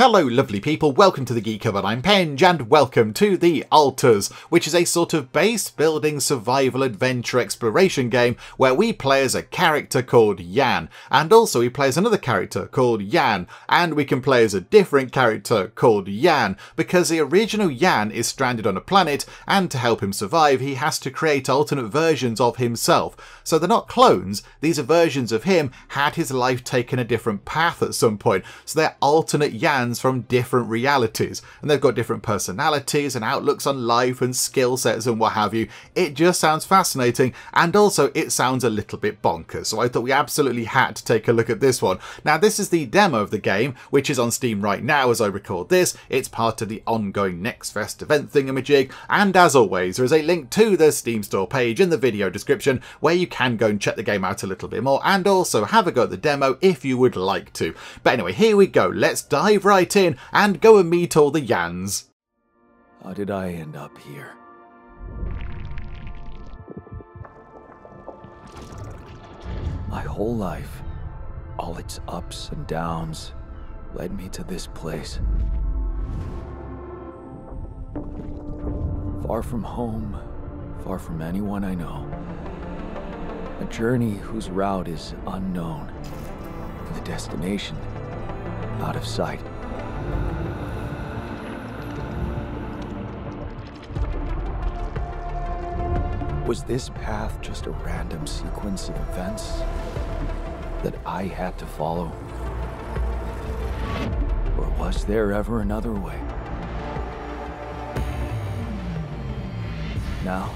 Hello lovely people, welcome to the Geek Hub, and I'm Penge, and welcome to The Alters, which is a sort of base building survival adventure exploration game where we play as a character called Jan, and also we play as another character called Jan, and we can play as a different character called Jan, because the original Jan is stranded on a planet, and to help him survive he has to create alternate versions of himself. So they're not clones, these are versions of him had his life taken a different path at some point, so they're alternate Jans from different realities, and they've got different personalities and outlooks on life and skill sets and what have you. It just sounds fascinating, and also it sounds a little bit bonkers, so I thought we absolutely had to take a look at this one. Now this is the demo of the game, which is on Steam right now as I record this. It's part of the ongoing Next Fest event thingamajig, and as always there is a link to the Steam store page in the video description where you can go and check the game out a little bit more, and also have a go at the demo if you would like to. But anyway, here we go, let's dive right in and go and meet all the Jans. How did I end up here? My whole life, all its ups and downs, led me to this place. Far from home, far from anyone I know. A journey whose route is unknown, and the destination out of sight. Was this path just a random sequence of events that I had to follow? Or was there ever another way? Now,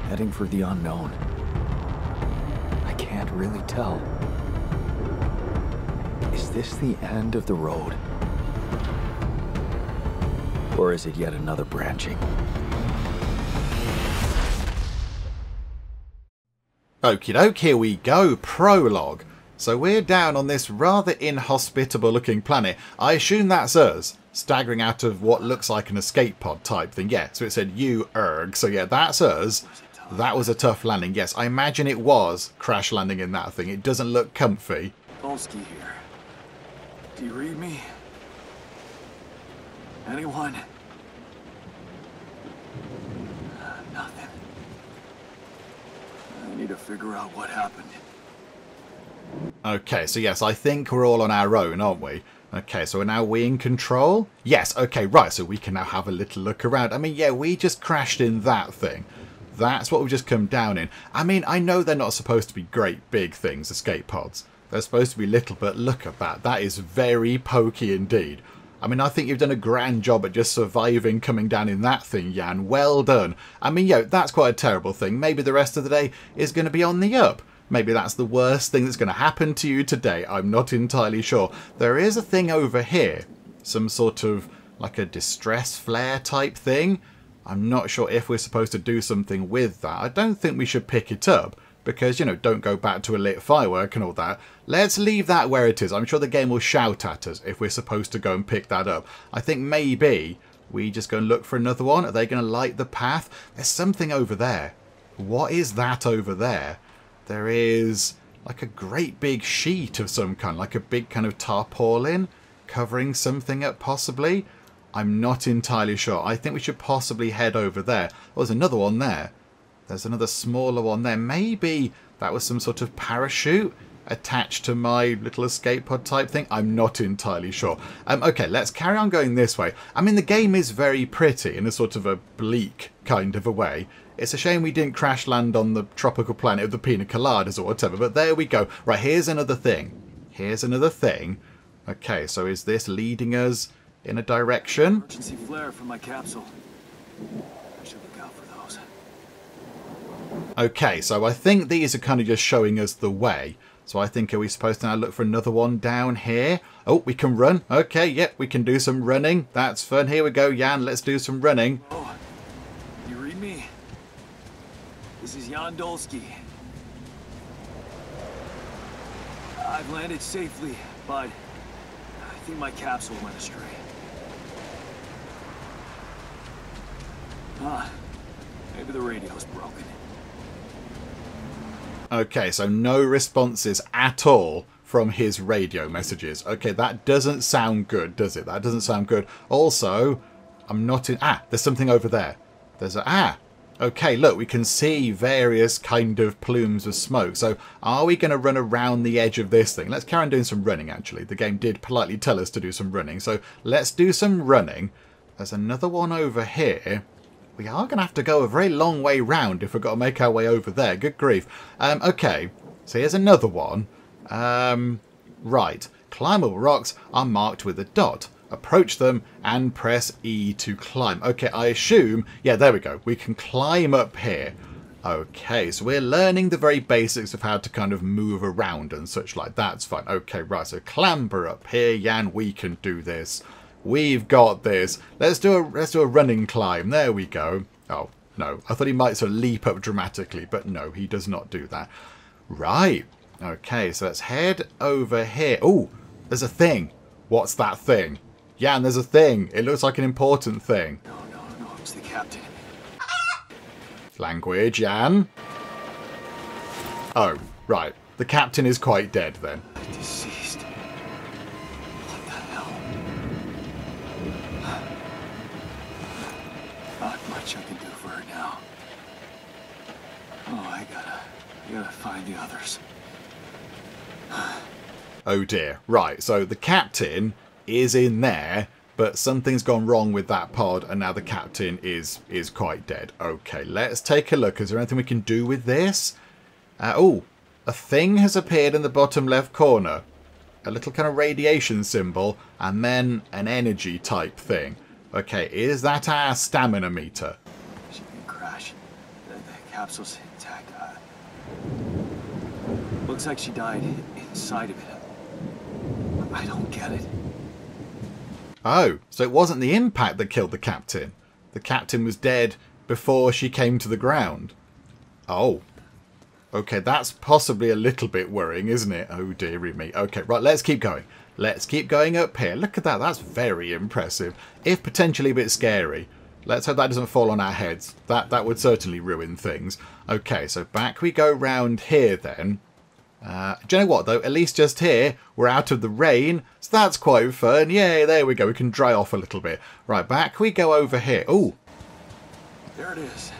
heading for the unknown. I can't really tell. Is this the end of the road? Or is it yet another branching? Okie doke, here we go, prologue. So we're down on this rather inhospitable looking planet. I assume that's us, staggering out of what looks like an escape pod type thing. Yeah, so it said you erg, so yeah, that's us. That was a tough landing, yes. I imagine it was crash landing in that thing. It doesn't look comfy. Polsky here. Do you read me? Anyone? Nothing. I need to figure out what happened. Okay, so yes, I think we're all on our own, aren't we? Okay, so now we in control? Yes, okay, right, so we can now have a little look around. I mean, yeah, we just crashed in that thing. That's what we've just come down in. I mean, I know they're not supposed to be great big things, escape pods. They're supposed to be little, but look at that. That is very pokey indeed. I mean, I think you've done a grand job at just surviving coming down in that thing, Jan. Well done. I mean, yo, that's quite a terrible thing. Maybe the rest of the day is going to be on the up. Maybe that's the worst thing that's going to happen to you today. I'm not entirely sure. There is a thing over here. Some sort of like a distress flare type thing. I'm not sure if we're supposed to do something with that. I don't think we should pick it up. Because, you know, don't go back to a lit firework and all that. Let's leave that where it is. I'm sure the game will shout at us if we're supposed to go and pick that up. I think maybe we just go and look for another one. Are they going to light the path? There's something over there. What is that over there? There is like a great big sheet of some kind. Like a big kind of tarpaulin covering something up possibly. I'm not entirely sure. I think we should possibly head over there. Oh, there's another one there. There's another smaller one there. Maybe that was some sort of parachute attached to my little escape pod type thing. I'm not entirely sure. Okay, let's carry on going this way. I mean, the game is very pretty in a sort of a bleak kind of a way. It's a shame we didn't crash land on the tropical planet of the pina coladas or whatever, but there we go. Right, here's another thing. Here's another thing. Okay, so is this leading us in a direction? Emergency flare from my capsule. I should look out for those. Okay, so I think these are kind of just showing us the way. So I think, are we supposed to now look for another one down here? Oh, we can run. Okay, yep, we can do some running. That's fun. Here we go, Jan. Let's do some running. Oh, you read me? This is Jan Dolsky. I've landed safely, but I think my capsule went astray. Maybe the radio's broken. Okay, so no responses at all from his radio messages. Okay, that doesn't sound good, does it? That doesn't sound good. Also, I'm not in... Ah, there's something over there. There's a... Ah! Okay, look, we can see various kind of plumes of smoke. So are we going to run around the edge of this thing? Let's carry on doing some running, actually. The game did politely tell us to do some running. So let's do some running. There's another one over here. We are going to have to go a very long way round if we've got to make our way over there. Good grief. Okay, so here's another one. Right. Climbable rocks are marked with a dot. Approach them and press E to climb. Okay, I assume... Yeah, there we go. We can climb up here. Okay, so we're learning the very basics of how to kind of move around and such like that. That's fine. Okay, right, so clamber up here, Jan. We can do this. We've got this. Let's do a running climb. There we go. Oh, no. I thought he might sort of leap up dramatically, but no, he does not do that. Right. Okay, so let's head over here. Oh, there's a thing. What's that thing? Jan, there's a thing. It looks like an important thing. No, it's the captain. Language, Jan. Oh, right. The captain is quite dead then. Deceased. What the hell? Not much I can do for her now. Oh, I gotta find the others. Oh dear. Right, so the captain is in there, but something's gone wrong with that pod, and now the captain is quite dead. Okay, let's take a look. Is there anything we can do with this? Oh, a thing has appeared in the bottom left corner. A little kind of radiation symbol, and then an energy type thing. Okay, is that our stamina meter? She didn't crash. The capsule's intact. Looks like she died inside of it. I don't get it. Oh, so it wasn't the impact that killed the captain. The captain was dead before she came to the ground. Oh. Okay, that's possibly a little bit worrying, isn't it? Oh, dearie me. Okay, right, let's keep going. Let's keep going up here. Look at that. That's very impressive, if potentially a bit scary. Let's hope that doesn't fall on our heads. That would certainly ruin things. Okay, so back we go round here then. Do you know what, though? At least just here, we're out of the rain, so that's quite fun. Yay, there we go. We can dry off a little bit. Right, back we go over here. Oh, there it is.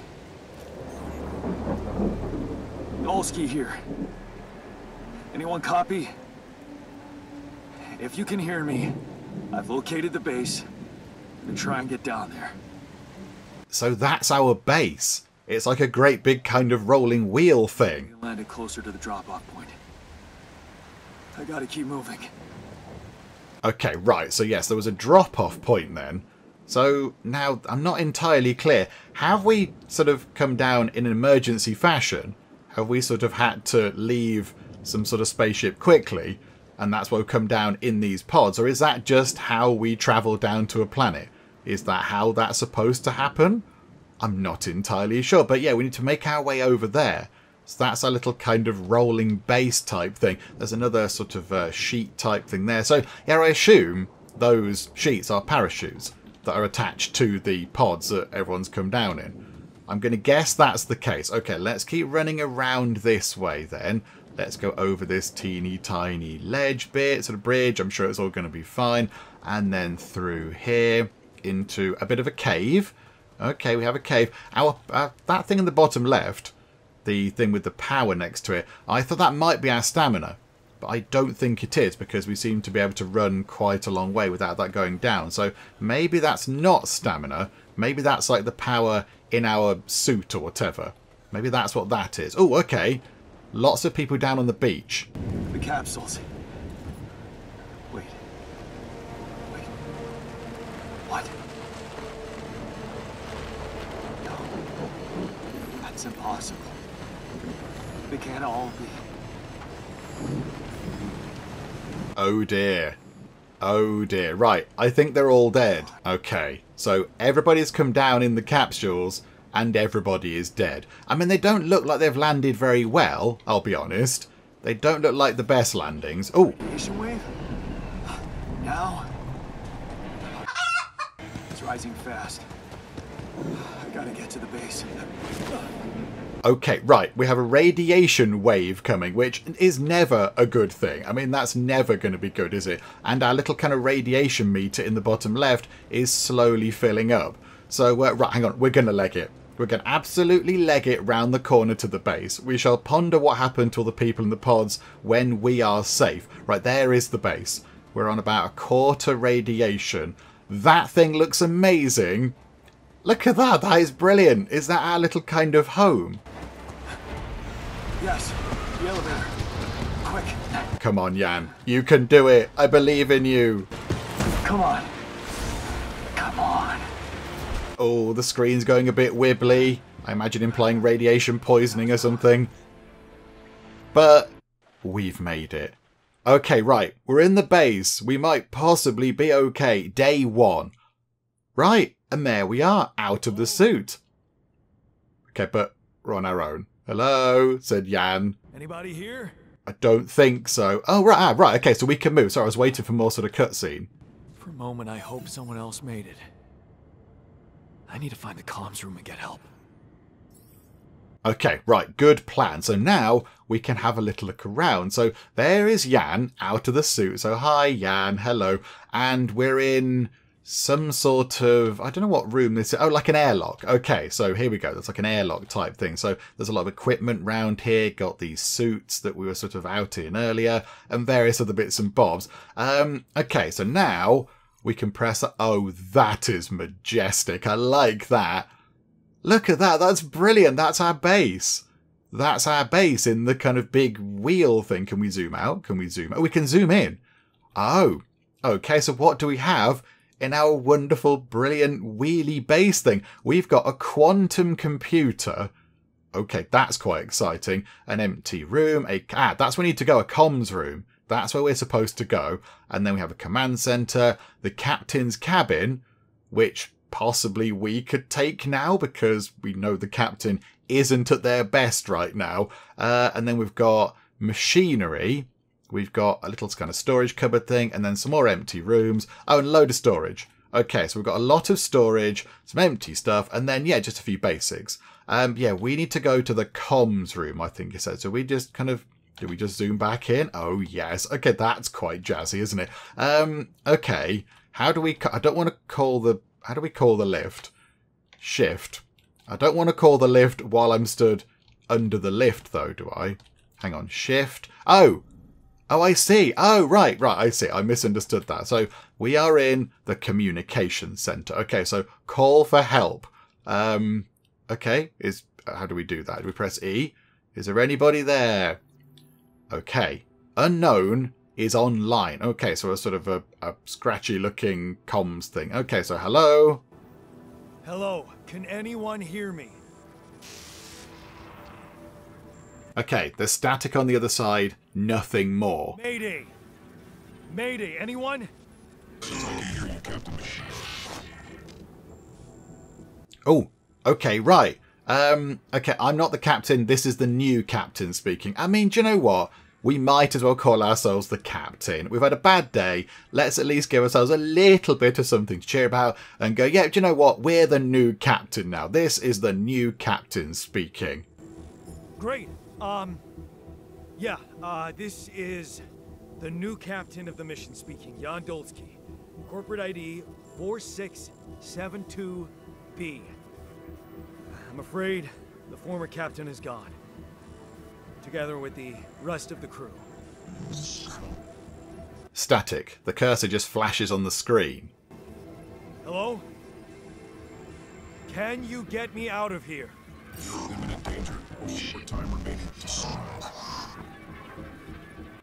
Olski here. Anyone copy? If you can hear me, I've located the base and try and get down there. So that's our base. It's like a great big kind of rolling wheel thing. We landed closer to the drop-off point. I gotta keep moving. Okay, right. So yes, there was a drop-off point then. So now I'm not entirely clear. Have we sort of come down in an emergency fashion? Have we sort of had to leave some sort of spaceship quickly, and that's why we've come down in these pods? Or is that just how we travel down to a planet? Is that how that's supposed to happen? I'm not entirely sure. But yeah, we need to make our way over there. So that's a little kind of rolling base type thing. There's another sort of sheet type thing there. So yeah, I assume those sheets are parachutes that are attached to the pods that everyone's come down in. I'm going to guess that's the case. Okay, let's keep running around this way then. Let's go over this teeny tiny ledge bit, sort of bridge. I'm sure it's all going to be fine. And then through here into a bit of a cave. Okay, we have a cave. That thing in the bottom left, the thing with the power next to it, I thought that might be our stamina. But I don't think it is, because we seem to be able to run quite a long way without that going down. So maybe that's not stamina. Maybe that's like the power in our suit or whatever. Maybe that's what that is. Oh, okay. Lots of people down on the beach. The capsules. Wait. What? No. That's impossible. They can't all be. Oh dear. Oh dear. Right, I think they're all dead. Okay, so everybody's come down in the capsules and everybody is dead. I mean, they don't look like they've landed very well, I'll be honest. They don't look like the best landings. Oh. Radiation wave? Now? It's rising fast. I gotta get to the base. Okay, right, we have a radiation wave coming, which is never a good thing. I mean, that's never going to be good, is it? And our little kind of radiation meter in the bottom left is slowly filling up. So, right, hang on, we're going to leg it. We're going to absolutely leg it round the corner to the base. We shall ponder what happened to all the people in the pods when we are safe. Right, there is the base. We're on about a quarter radiation. That thing looks amazing. Look at that. That is brilliant. Is that our little kind of home? Yes, the elevator. Quick. Come on, Jan. You can do it. I believe in you. Come on. Come on. Oh, the screen's going a bit wibbly. I imagine implying radiation poisoning or something. But we've made it. Okay, right. We're in the base. We might possibly be okay. Day 1. Right. And there we are, out of the suit. Okay, but we're on our own. Hello, said Jan. Anybody here? I don't think so. Oh, right, right. Okay, so we can move. Sorry, I was waiting for more sort of cutscene. For a moment, I hope someone else made it. I need to find the comms room and get help. Okay, right, good plan. So now we can have a little look around. So there is Jan out of the suit. So hi, Jan, hello. And we're in some sort of, I don't know what room this is. Oh, like an airlock. Okay, so here we go. That's like an airlock type thing. So there's a lot of equipment round here. Got these suits that we were sort of out in earlier and various other bits and bobs. Okay, so now we can press. Oh, that is majestic. I like that. Look at that. That's brilliant. That's our base. That's our base in the kind of big wheel thing. Can we zoom out? Can we zoom out? Oh, we can zoom in. Oh, okay. So what do we have in our wonderful, brilliant wheelie base thing? We've got a quantum computer. Okay, that's quite exciting. An empty room. That's where we need to go. A comms room. That's where we're supposed to go. And then we have a command center. The captain's cabin, which possibly we could take now because we know the captain isn't at their best right now. And then we've got machinery. We've got a little kind of storage cupboard thing and then some more empty rooms. Oh, and a load of storage. Okay, so we've got a lot of storage, some empty stuff, and then, yeah, just a few basics. Yeah, we need to go to the comms room, I think you said. So we just kind of, do we just zoom back in? Oh, yes. Okay, that's quite jazzy, isn't it? Okay, how do we, I don't want to call the, how do we call the lift? Shift. I don't want to call the lift while I'm stood under the lift, though, do I? Hang on, shift. Oh, I see. Oh, right, I see. I misunderstood that. So we are in the communication center. Okay, so call for help. Okay, how do we do that? Do we press E? Is there anybody there? Okay, unknown is online. Okay, so a sort of a scratchy looking comms thing. Okay, so hello? Hello, can anyone hear me? Okay, there's static on the other side, nothing more. Mayday! Mayday, anyone? Oh, okay, right. Okay, I'm not the captain, this is the new captain speaking. I mean, do you know what? We might as well call ourselves the captain. We've had a bad day. Let's at least give ourselves a little bit of something to cheer about and go, yeah, do you know what? We're the new captain now. This is the new captain speaking. Great. This is the new captain of the mission speaking, Jan Dolsky. Corporate ID 4672B. I'm afraid the former captain is gone, together with the rest of the crew. Static. The cursor just flashes on the screen. Hello? Can you get me out of here? Imminent danger. Short time remaining to survive.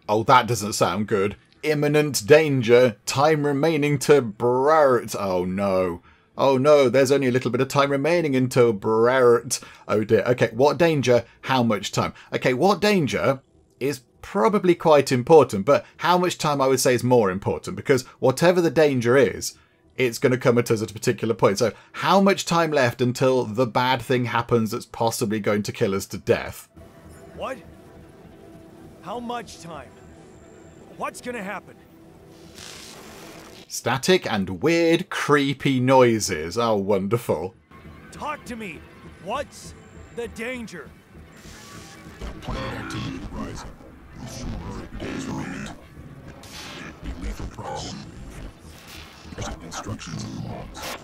Oh, that doesn't sound good. Imminent danger. Time remaining to brrt. Oh, no. Oh, no. There's only a little bit of time remaining until brrt. Oh, dear. Okay, what danger? How much time? Okay, what danger is probably quite important, but how much time I would say is more important, because whatever the danger is, it's going to come at us at a particular point. So how much time left until the bad thing happens that's possibly going to kill us to death? What? How much time? What's going to happen? Static and weird, creepy noises. Oh, wonderful. Talk to me. What's the danger? Planet activity rising. 4 days remaining. Be lethal proximity. Instructions and logs.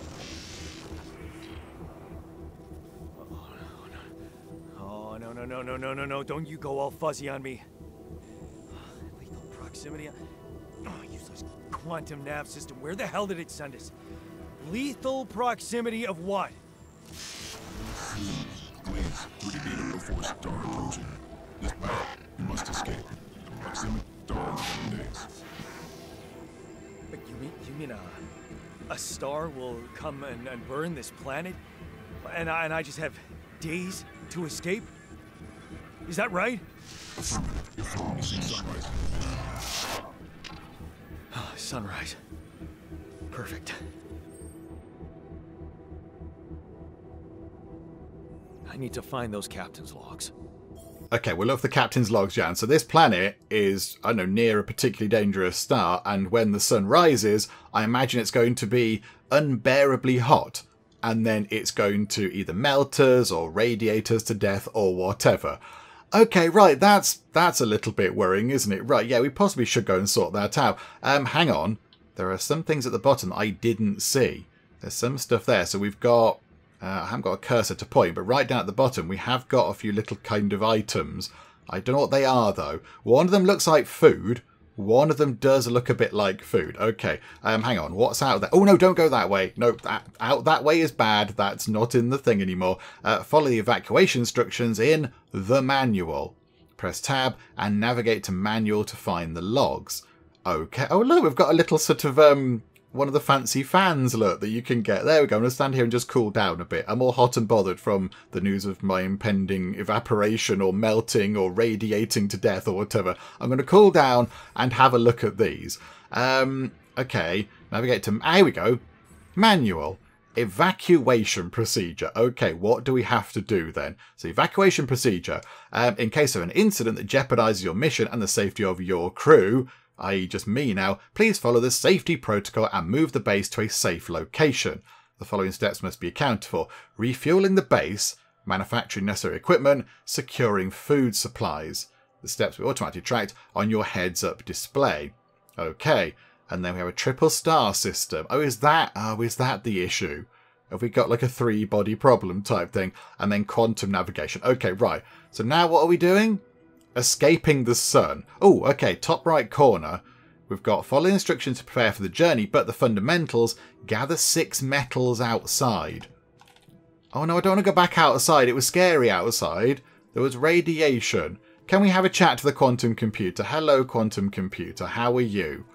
Oh, no. Don't you go all fuzzy on me. Lethal proximity. Oh, useless quantum nav system. Where the hell did it send us? Lethal proximity of what? Please, 30 meter before star approaching. This battle, you must escape. Proximity star in 7 days. But you mean a star will come and burn this planet? And I just have days to escape? Is that right? Affirmative. You're following sunrise. Sunrise. Perfect. I need to find those captain's logs. Okay, we'll look for the captain's logs, Jan. So this planet is, I don't know, near a particularly dangerous star, and when the sun rises, I imagine it's going to be unbearably hot, and then it's going to either melt us or radiate us to death or whatever. Okay, right, that's a little bit worrying, isn't it? Right, yeah, we possibly should go and sort that out. Hang on. There are some things at the bottom that I didn't see. There's some stuff there. So we've got... I haven't got a cursor to point, but right down at the bottom we have got a few little kind of items. I don't know what they are, though. One of them looks like food. One of them does look a bit like food. Okay, hang on. What's out there? Oh, no, don't go that way. No, out that way is bad. That's not in the thing anymore. Follow the evacuation instructions in the manual. Press tab and navigate to manual to find the logs. Okay. Oh, look, we've got a little sort of... one of the fancy fans, look, that you can get. There we go. I'm going to stand here and just cool down a bit. I'm all hot and bothered from the news of my impending evaporation or melting or radiating to death or whatever. I'm going to cool down and have a look at these. Okay, navigate to... Here we go. Manual. Evacuation procedure. Okay, what do we have to do then? So evacuation procedure. In case of an incident that jeopardizes your mission and the safety of your crew... i.e. just me now, please follow the safety protocol and move the base to a safe location. The following steps must be accounted for. Refueling the base, manufacturing necessary equipment, securing food supplies. The steps will be automatically tracked on your heads-up display. Okay, and then we have a triple star system. Oh, is that the issue? Have we got like a 3-body problem type thing? And then quantum navigation. Okay, right. So now what are we doing? Escaping the sun. Oh, okay, top right corner. We've got follow instructions to prepare for the journey, but the fundamentals, gather 6 metals outside. Oh no, I don't want to go back outside. It was scary outside. There was radiation. Can we have a chat to the quantum computer? Hello, quantum computer. How are you?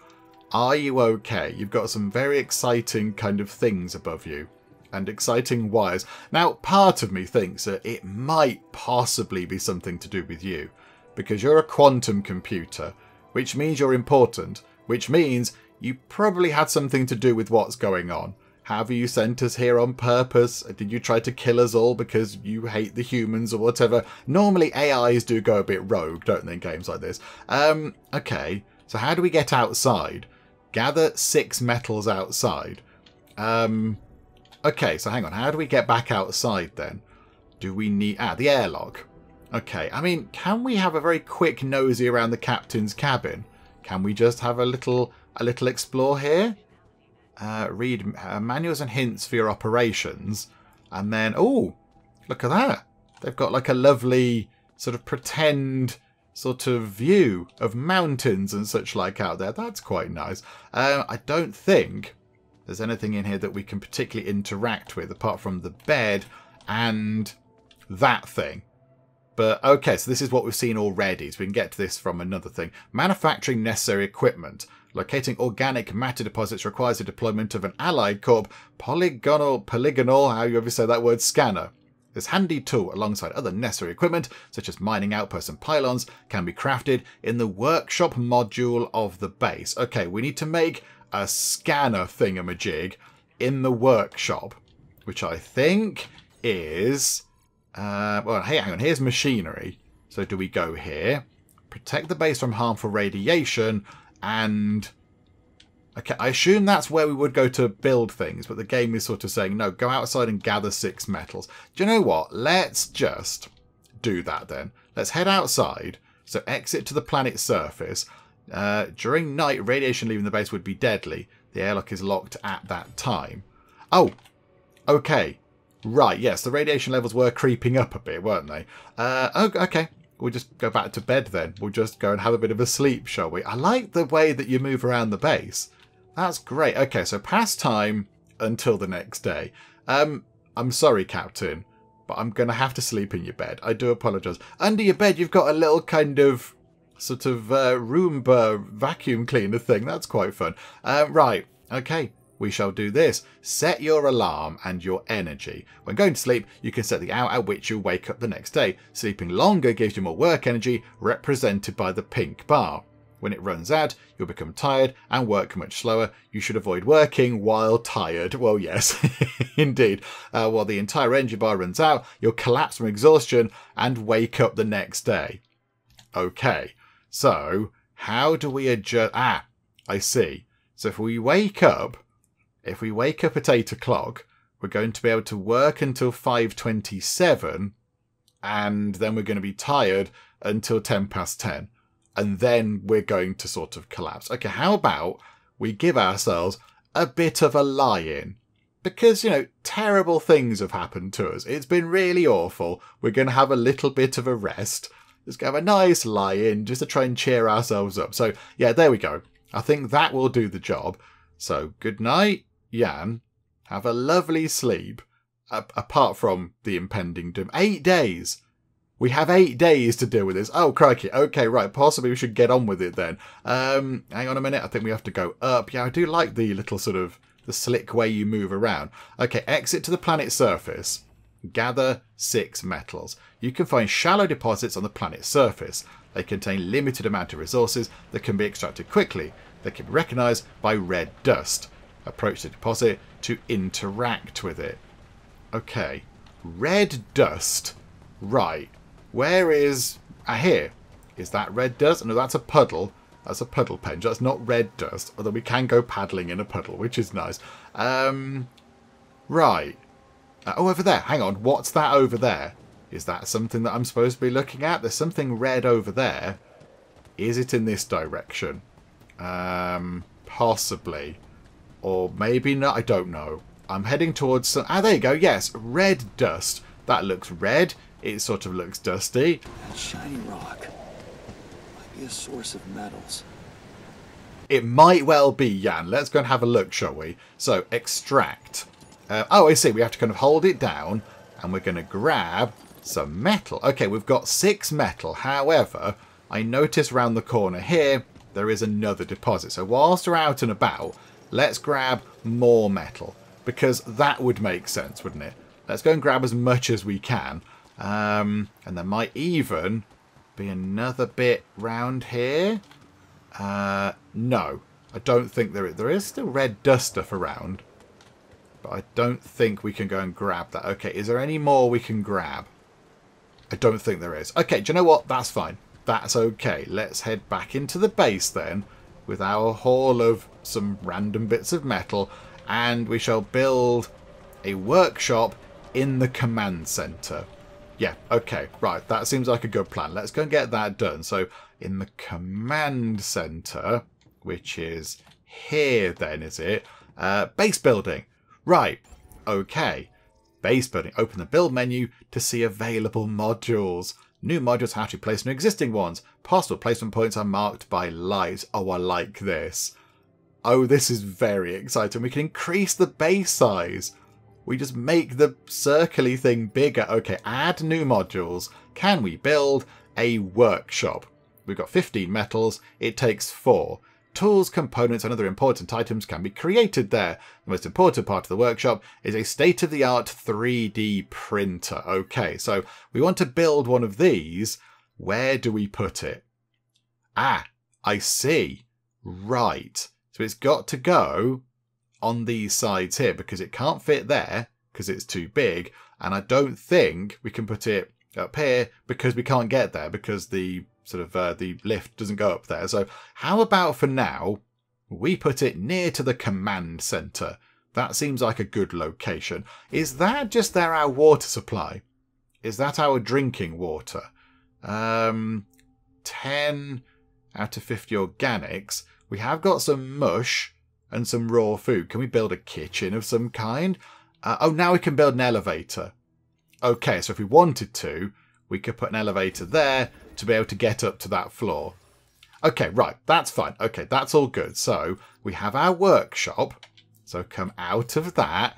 Are you okay? You've got some very exciting kind of things above you. And exciting wires. Now, part of me thinks that it might possibly be something to do with you. Because you're a quantum computer, which means you're important, which means you probably had something to do with what's going on. Have you sent us here on purpose? Did you try to kill us all because you hate the humans or whatever? Normally AIs do go a bit rogue, don't they, in games like this? Okay, so how do we get outside? Gather 6 metals outside. Okay, so hang on, how do we get back outside then? Do we need... the airlock. Okay, I mean, can we have a very quick nosy around the captain's cabin? Can we just have a little explore here? Read manuals and hints for your operations. And then, oh, look at that. They've got like a lovely sort of pretend sort of view of mountains and such like out there. That's quite nice. I don't think there's anything in here that we can particularly interact with apart from the bed and that thing. But, okay, so this is what we've seen already. So we can get to this from another thing. Manufacturing necessary equipment. Locating organic matter deposits requires the deployment of an Allied Corp polygonal, how you ever say that word, scanner. This handy tool, alongside other necessary equipment, such as mining outposts and pylons, can be crafted in the workshop module of the base. Okay, we need to make a scanner thingamajig in the workshop, which I think is... well, hey, hang on. Here's machinery. So do we go here? Protect the base from harmful radiation and... Okay, I assume that's where we would go to build things, but the game is sort of saying, no, go outside and gather 6 metals. Do you know what? Let's just do that then. Let's head outside. So exit to the planet's surface. During night, radiation leaving the base would be deadly. The airlock is locked at that time. Oh, okay. Right, yes, the radiation levels were creeping up a bit, weren't they? Okay. We'll just go back to bed then. We'll just go and have a bit of a sleep, shall we? I like the way that you move around the base. That's great. Okay, so past time until the next day. I'm sorry, Captain, but I'm going to have to sleep in your bed. I do apologise. Under your bed, you've got a little kind of sort of Roomba vacuum cleaner thing. That's quite fun. Right, okay. We shall do this. Set your alarm and your energy. When going to sleep, you can set the hour at which you wake up the next day. Sleeping longer gives you more work energy, represented by the pink bar. When it runs out, you'll become tired and work much slower. You should avoid working while tired. Well, yes, indeed. While the entire energy bar runs out, you'll collapse from exhaustion and wake up the next day. Okay, so how do we adjust? Ah, I see. So if we wake up at 8 o'clock, we're going to be able to work until 5:27, and then we're going to be tired until 10 past 10. And then we're going to sort of collapse. Okay, how about we give ourselves a bit of a lie-in? Because, you know, terrible things have happened to us. It's been really awful. We're going to have a little bit of a rest. Just have a nice lie-in just to try and cheer ourselves up. So, yeah, there we go. I think that will do the job. So, good night, Jan. Have a lovely sleep. Apart from the impending doom. 8 days. We have 8 days to deal with this. Oh, crikey. Okay, right. Possibly we should get on with it then. Hang on a minute. I think we have to go up. Yeah, I do like the little sort of the slick way you move around. Okay, exit to the planet's surface. Gather 6 metals. You can find shallow deposits on the planet's surface. They contain limited amount of resources that can be extracted quickly. They can be recognised by red dust. Approach the deposit to interact with it. Okay. Red dust. Right. Where is... here. Is that red dust? No, that's a puddle. That's a puddle penge. That's not red dust. Although we can go paddling in a puddle, which is nice. Right. Oh, over there. Hang on. What's that over there? Is that something that I'm supposed to be looking at? There's something red over there. Is it in this direction? Possibly. Or maybe not. I don't know. I'm heading towards some... Ah, there you go. Yes. Red dust. That looks red. It sort of looks dusty. That shiny rock might be a source of metals. It might well be, Jan. Let's go and have a look, shall we? So, extract. Oh, I see. We have to kind of hold it down. And we're going to grab some metal. Okay, we've got 6 metal. However, I notice around the corner here, there is another deposit. So, whilst we're out and about, let's grab more metal. Because that would make sense, wouldn't it? Let's go and grab as much as we can. And there might even be another bit round here. No, I don't think there is. There is still red dust stuff around. But I don't think we can go and grab that. Okay, is there any more we can grab? I don't think there is. Okay, do you know what? That's fine. That's okay. Let's head back into the base then with our haul of some random bits of metal. And we shall build a workshop in the command center. Yeah, okay, right. That seems like a good plan. Let's go and get that done. So, in the command center, which is here then, is it? Base building. Right, okay. Base building. Open the build menu to see available modules. New modules have to be placed on existing ones. Possible placement points are marked by light. Oh, I like this. Oh, this is very exciting. We can increase the base size. We just make the circly thing bigger. Okay, add new modules. Can we build a workshop? We've got 15 metals. It takes 4. Tools, components, and other important items can be created there. The most important part of the workshop is a state-of-the-art 3D printer. Okay, so we want to build one of these. Where do we put it? Ah, I see. Right. So it's got to go on these sides here because it can't fit there because it's too big, and I don't think we can put it up here because we can't get there because the sort of the lift doesn't go up there. So how about for now we put it near to the command center? That seems like a good location. Is that just there our water supply? Is that our drinking water? 10 out of 50 organics. We have got some mush and some raw food. Can we build a kitchen of some kind? Oh, now we can build an elevator. Okay, so if we wanted to, we could put an elevator there to be able to get up to that floor. Okay, right, that's fine. Okay, that's all good. So we have our workshop. So come out of that.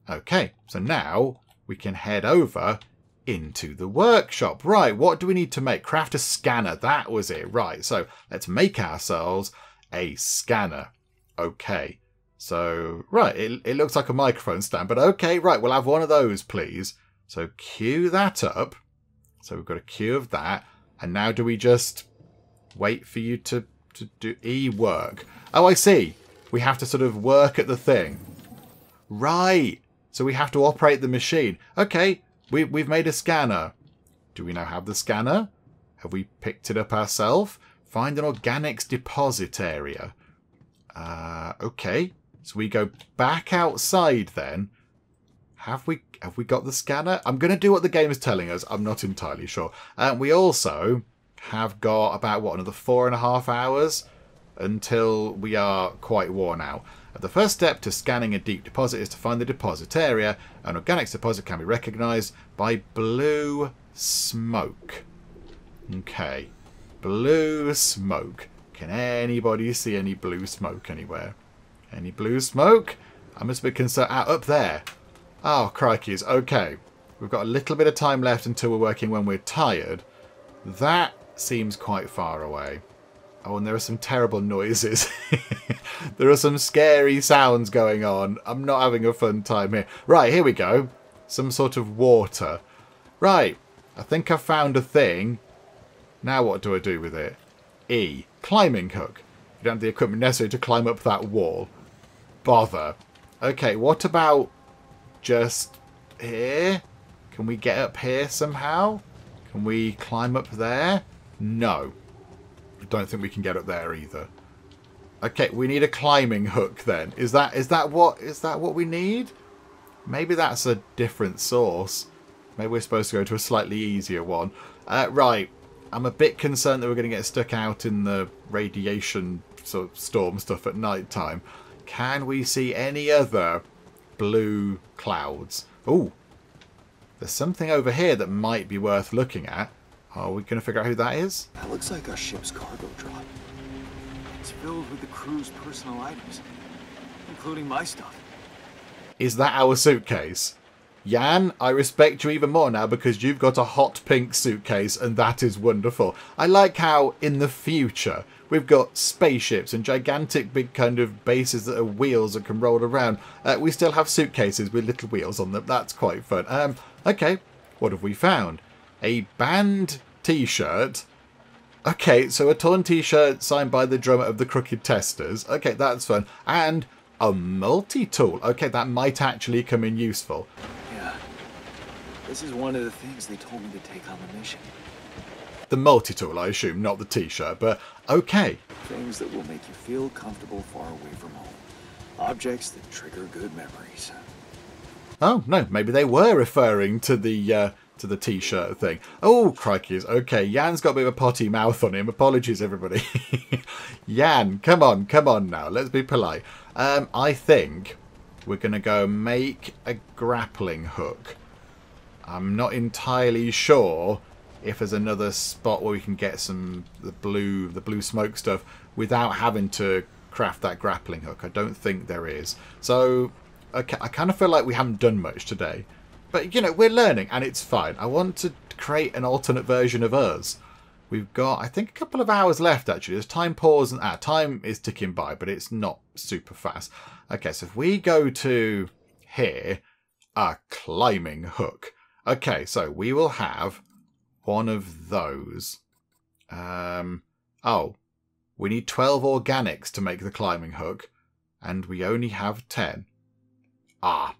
Okay, so now we can head over into the workshop. Right, what do we need to make? Craft a scanner. That was it. Right, so let's make ourselves a scanner. Okay, so, right, it looks like a microphone stand, but okay, right, we'll have one of those, please. So queue that up. So we've got a queue of that. And now do we just wait for you to do e-work? Oh, I see. We have to sort of work at the thing. Right. So we have to operate the machine. Okay, we've made a scanner. Do we now have the scanner? Have we picked it up ourselves? Find an organics deposit area. Okay. So we go back outside then. Have we got the scanner? I'm going to do what the game is telling us. I'm not entirely sure. We also have got about, what, another 4.5 hours until we are quite worn out. The first step to scanning a deep deposit is to find the deposit area. An organics deposit can be recognised by blue smoke. Okay. Blue smoke. Can anybody see any blue smoke anywhere? Any blue smoke? I must be concerned. Up there. Oh, crikeys. Okay. We've got a little bit of time left until we're working when we're tired. That seems quite far away. Oh, and there are some terrible noises. There are some scary sounds going on. I'm not having a fun time here. Right, here we go. Some sort of water. Right. I think I found a thing. Now what do I do with it? E. Climbing hook. You don't have the equipment necessary to climb up that wall. Bother. Okay, what about just here? Can we get up here somehow? Can we climb up there? No. I don't think we can get up there either. Okay, we need a climbing hook then. Is that what we need? Maybe that's a different source. Maybe we're supposed to go to a slightly easier one. Right. I'm a bit concerned that we're going to get stuck out in the radiation sort of storm stuff at night time. Can we see any other blue clouds? Oh, there's something over here that might be worth looking at. Are we going to figure out who that is? That looks like our ship's cargo drop. It's filled with the crew's personal items, including my stuff. Is that our suitcase? Jan, I respect you even more now because you've got a hot pink suitcase and that is wonderful. I like how in the future we've got spaceships and gigantic big kind of bases that are wheels that can roll around. We still have suitcases with little wheels on them. That's quite fun. Okay, what have we found? A band t-shirt. Okay, so a torn t-shirt signed by the drummer of the Crooked Testers. Okay, that's fun. And a multi-tool. Okay, that might actually come in useful. Yeah, this is one of the things they told me to take on the mission. The multi-tool, I assume, not the t-shirt, but okay. Things that will make you feel comfortable far away from home. Objects that trigger good memories. Oh, no, maybe they were referring to the t-shirt thing. Oh, crikey. Okay, Jan's got a bit of a potty mouth on him. Apologies, everybody. Jan, come on now. Let's be polite. I think we're going to go make a grappling hook. I'm not entirely sure if there's another spot where we can get some the blue smoke stuff without having to craft that grappling hook. I don't think there is. So, okay, I kind of feel like we haven't done much today. But, you know, we're learning, and it's fine. I want to create an alternate version of us. We've got, I think, a couple of hours left, actually. There's time pause, and time is ticking by, but it's not super fast. Okay, so if we go to here, a climbing hook. Okay, so we will have one of those. Oh, we need 12 organics to make the climbing hook, and we only have 10. Ah,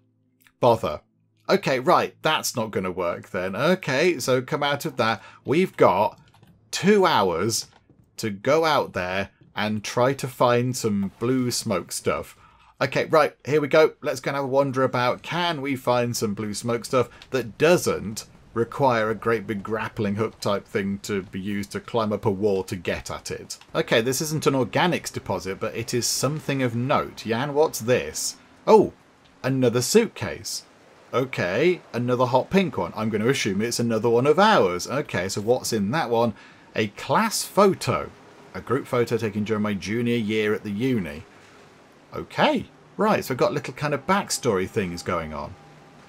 bother. Okay, right, that's not going to work then. Okay, so come out of that. We've got 2 hours to go out there and try to find some blue smoke stuff. Okay, right, here we go. Let's go and have a wander about. Can we find some blue smoke stuff that doesn't require a great big grappling hook type thing to be used to climb up a wall to get at it? Okay, this isn't an organics deposit, but it is something of note. Jan, what's this? Oh, another suitcase. Okay, another hot pink one. I'm going to assume it's another one of ours. Okay, so what's in that one? A class photo. A group photo taken during my junior year at the uni. Okay, right, so we've got little kind of backstory things going on.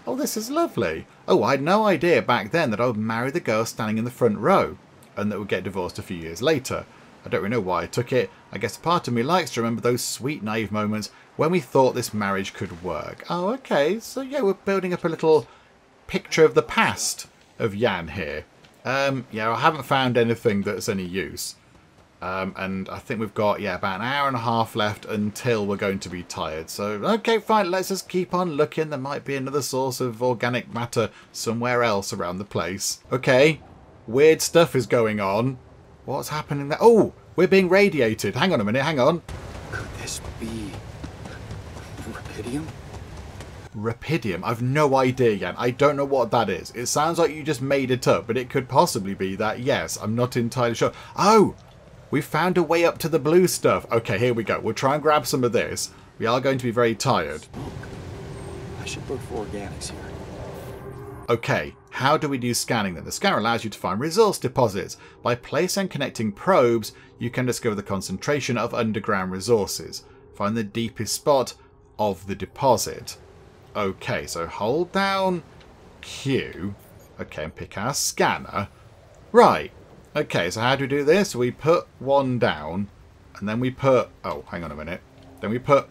Oh, this is lovely. Oh, I had no idea back then that I would marry the girl standing in the front row and that we'd get divorced a few years later. I don't really know why I took it. I guess a part of me likes to remember those sweet, naive moments when we thought this marriage could work. Oh, okay, so yeah, we're building up a little picture of the past of Jan here. Yeah, I haven't found anything that's any use. And I think we've got, yeah, about an hour and a half left until we're going to be tired. So, okay, fine, let's just keep on looking. There might be another source of organic matter somewhere else around the place. Okay, weird stuff is going on. What's happening there? Oh, we're being radiated. Hang on a minute, hang on. Could this be Rapidium? Rapidium? I've no idea yet. I don't know what that is. It sounds like you just made it up, but it could possibly be that. Yes, I'm not entirely sure. Oh! We found a way up to the blue stuff. Okay, here we go. We'll try and grab some of this. We are going to be very tired. I should look for organics here. Okay, how do we do scanning then? The scanner allows you to find resource deposits. By placing and connecting probes, you can discover the concentration of underground resources. Find the deepest spot of the deposit. Okay, so hold down Q. Okay, and pick our scanner. Right. Okay, so how do we do this? We put one down, and then we put... Oh, hang on a minute. Then we put...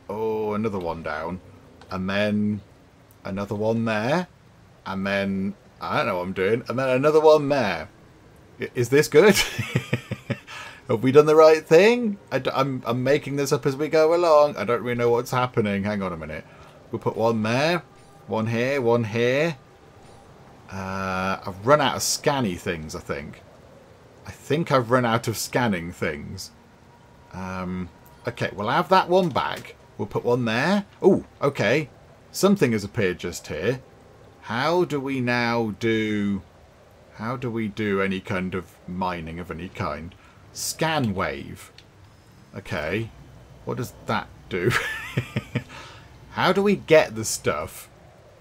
Oh, another one down. And then another one there. And then... I don't know what I'm doing. And then another one there. Is this good? Have we done the right thing? I'm making this up as we go along. I don't really know what's happening. Hang on a minute. We'll put one there. One here. One here. I've run out of scanny things, I think. I think I've run out of scanning things. Okay, we'll have that one back. We'll put one there. Oh, okay. Something has appeared just here. How do we now do... How do we do any kind of mining of any kind? Scan wave. Okay. What does that do? How do we get the stuff?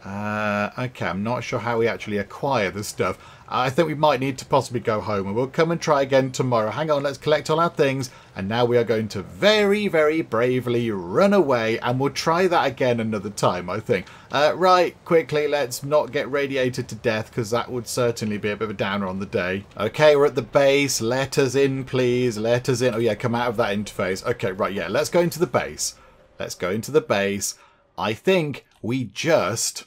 Okay, I'm not sure how we actually acquire the stuff. I think we might need to possibly go home and we'll come and try again tomorrow. Hang on, let's collect all our things. And now we are going to very, very bravely run away and we'll try that again another time, I think. Right, quickly, let's not get radiated to death because that would certainly be a bit of a downer on the day. Okay, we're at the base. Let us in, please. Let us in. Oh, yeah, come out of that interface. Okay, right, yeah, let's go into the base. Let's go into the base. I think we just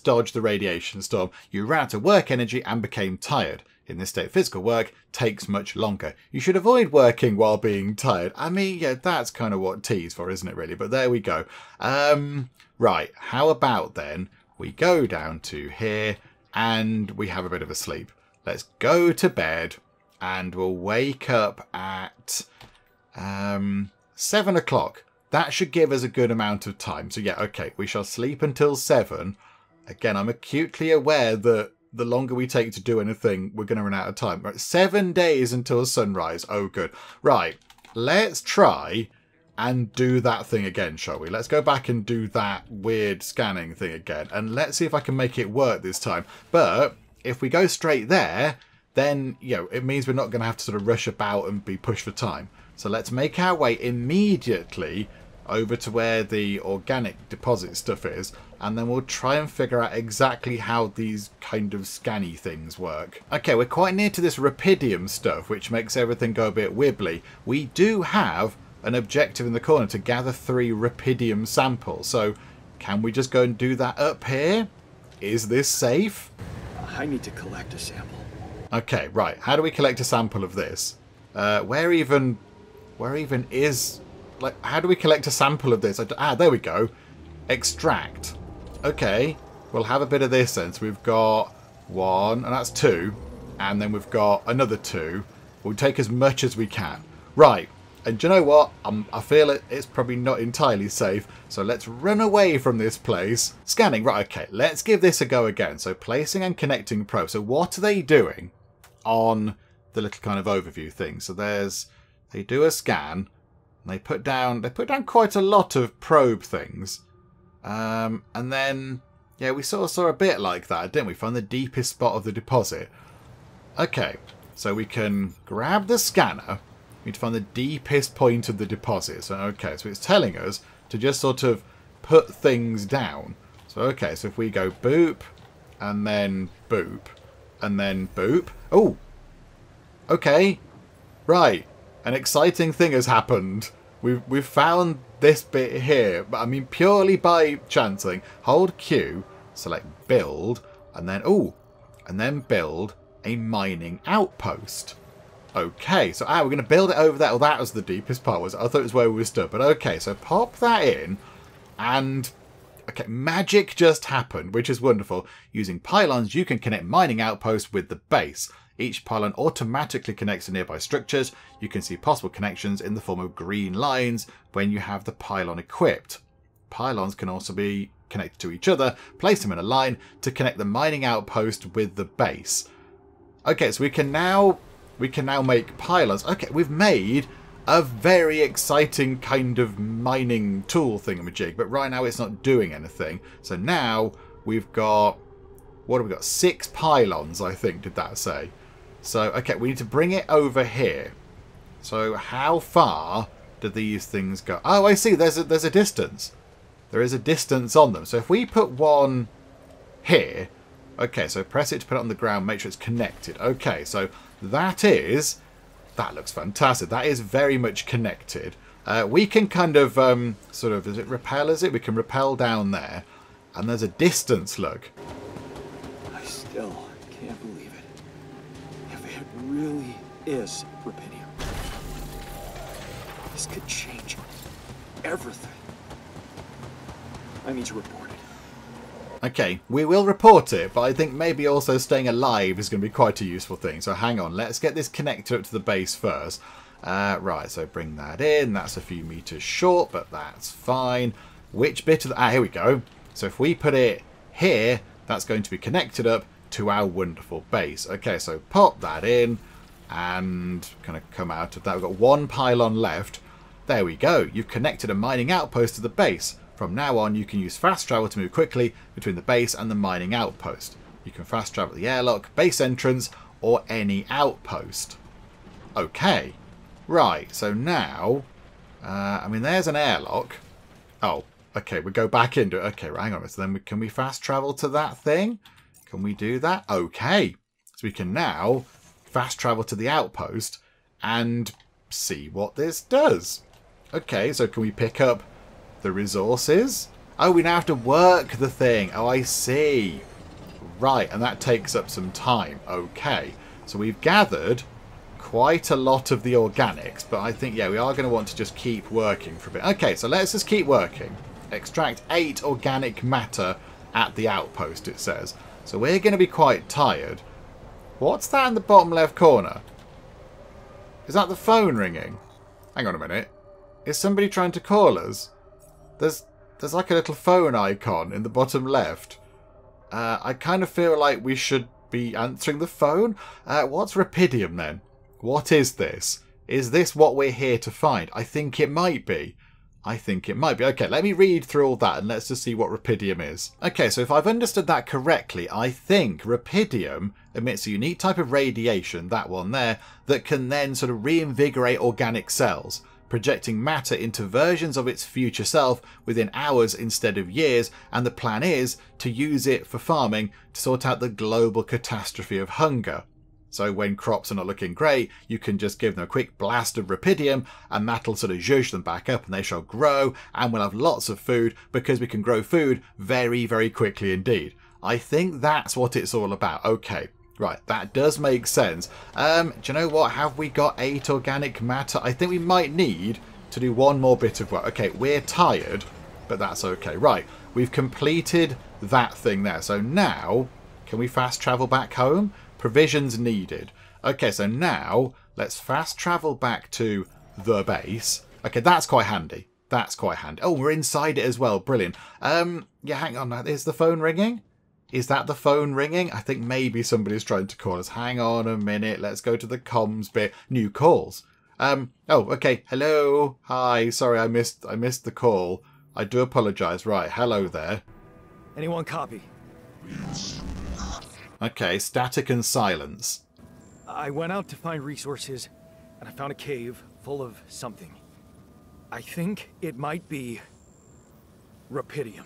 dodged the radiation storm. You ran out of work energy and became tired. In this state, physical work takes much longer. You should avoid working while being tired. I mean, yeah, that's kind of what tea's for, isn't it, really? But there we go. Right, how about then we go down to here and we have a bit of a sleep. Let's go to bed and we'll wake up at 7 o'clock. That should give us a good amount of time. So yeah, okay, we shall sleep until 7. Again, I'm acutely aware that the longer we take to do anything, we're going to run out of time. Right, 7 days until sunrise. Oh, good. Right, let's try and do that thing again, shall we? Let's go back and do that weird scanning thing again. And let's see if I can make it work this time. But if we go straight there, then, you know, it means we're not going to have to sort of rush about and be pushed for time. So let's make our way immediately over to where the organic deposit stuff is, and then we'll try and figure out exactly how these kind of scanny things work. Okay, we're quite near to this Rapidium stuff, which makes everything go a bit wibbly. We do have an objective in the corner to gather 3 Rapidium samples, so can we just go and do that up here? Is this safe? I need to collect a sample. Okay, right. How do we collect a sample of this? Where even is... Like, how do we collect a sample of this? There we go. Extract. Okay. We'll have a bit of this then. So we've got 1, and that's 2. And then we've got another 2. We'll take as much as we can. Right. And do you know what? I feel it's probably not entirely safe. So let's run away from this place. Scanning. Right, okay. Let's give this a go again. So placing and connecting probe. So what are they doing on the little kind of overview thing? So they do a scan. And they put down quite a lot of probe things. And then, yeah, we sort of saw a bit like that, didn't we? Find the deepest spot of the deposit. Okay. So we can grab the scanner. We need to find the deepest point of the deposit. So, okay, so it's telling us to just sort of put things down. So, okay, so if we go boop, and then boop, and then boop. Oh! Okay. Right. An exciting thing has happened. We've found this bit here. But, I mean, purely by chancing. Hold Q, select build, and then, oh, and then build a mining outpost. Okay, so we're going to build it over there. Oh, that was the deepest part. I thought it was where we were stood. But okay, so pop that in. And, okay, magic just happened, which is wonderful. Using pylons, you can connect mining outposts with the base. Each pylon automatically connects to nearby structures. You can see possible connections in the form of green lines when you have the pylon equipped. Pylons can also be connected to each other. Place them in a line to connect the mining outpost with the base. Okay, so we can now make pylons. Okay, we've made a very exciting kind of mining tool thingamajig, but right now it's not doing anything. So now we've got, what have we got? 6 pylons, I think, did that say? So, okay, we need to bring it over here. So how far do these things go? Oh, I see, there's a distance. There is a distance on them. So if we put one here, okay, so press it to put it on the ground, make sure it's connected. Okay, so that looks fantastic. That is very much connected. We can kind of, sort of, is it repel, is it? We can repel down there. And there's a distance, look. I still can't believe it. If it really is Rapidium, this could change everything. I need to report it. Okay, we will report it, but I think maybe also staying alive is going to be quite a useful thing. So hang on, let's get this connector up to the base first. Right, so bring that in. That's a few meters short, but that's fine. Which bit of the... here we go. So if we put it here, that's going to be connected up to our wonderful base. Okay, so pop that in and kind of come out of that. We've got 1 pylon left. There we go. You've connected a mining outpost to the base. From now on, you can use fast travel to move quickly between the base and the mining outpost. You can fast travel the airlock, base entrance, or any outpost. Okay. Right, so now... I mean, there's an airlock. Oh, okay, we go back into it. Okay, right, hang on. So then can we fast travel to that thing? Can we do that? Okay. So we can now fast travel to the outpost and see what this does. Okay, so can we pick up the resources? Oh, we now have to work the thing. Oh, I see. Right, and that takes up some time. Okay, so we've gathered quite a lot of the organics, but I think, yeah, we are going to want to just keep working for a bit. Okay, so let's just keep working. Extract 8 organic matter at the outpost, it says. So we're going to be quite tired. What's that in the bottom left corner? Is that the phone ringing? Hang on a minute. Is somebody trying to call us? There's like a little phone icon in the bottom left. I kind of feel like we should be answering the phone. What's Rapidium then? What is this? Is this what we're here to find? I think it might be. I think it might be. Okay, let me read through all that and let's just see what Rapidium is. Okay, so if I've understood that correctly, I think Rapidium emits a unique type of radiation, that one there, that can then sort of reinvigorate organic cells, projecting matter into versions of its future self within hours instead of years, and the plan is to use it for farming to sort out the global catastrophe of hunger. So when crops are not looking great, you can just give them a quick blast of Rapidium and that'll sort of zhuzh them back up and they shall grow and we'll have lots of food because we can grow food very, very quickly indeed. I think that's what it's all about. Okay. Right, that does make sense. Do you know what? Have we got 8 organic matter? I think we might need to do one more bit of work. Okay, we're tired, but that's okay. Right, we've completed that thing there. So now, can we fast travel back home? Provisions needed. Okay, so now let's fast travel back to the base. Okay, that's quite handy. That's quite handy. Oh, we're inside it as well. Brilliant. Yeah, hang on. Is the phone ringing? Is that the phone ringing? I think maybe somebody's trying to call us. Hang on a minute. Let's go to the comms bit. New calls. Oh, okay. Hello. Hi. Sorry, I missed the call. I do apologise. Right. Hello there. Anyone copy? Okay. Static and silence. I went out to find resources, and I found a cave full of something. I think it might be Rapidium.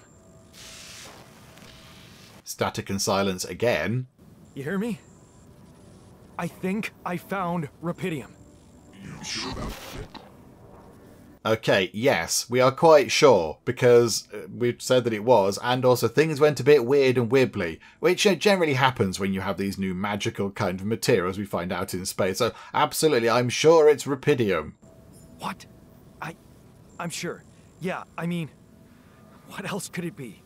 Static and silence again. You hear me? I think I found Rapidium. You sure about it? Okay, yes, we are quite sure, because we've said that it was, and also things went a bit weird and wibbly, which generally happens when you have these new magical kind of materials we find out in space. So, absolutely, I'm sure it's Rapidium. What? I'm sure. Yeah, I mean, what else could it be?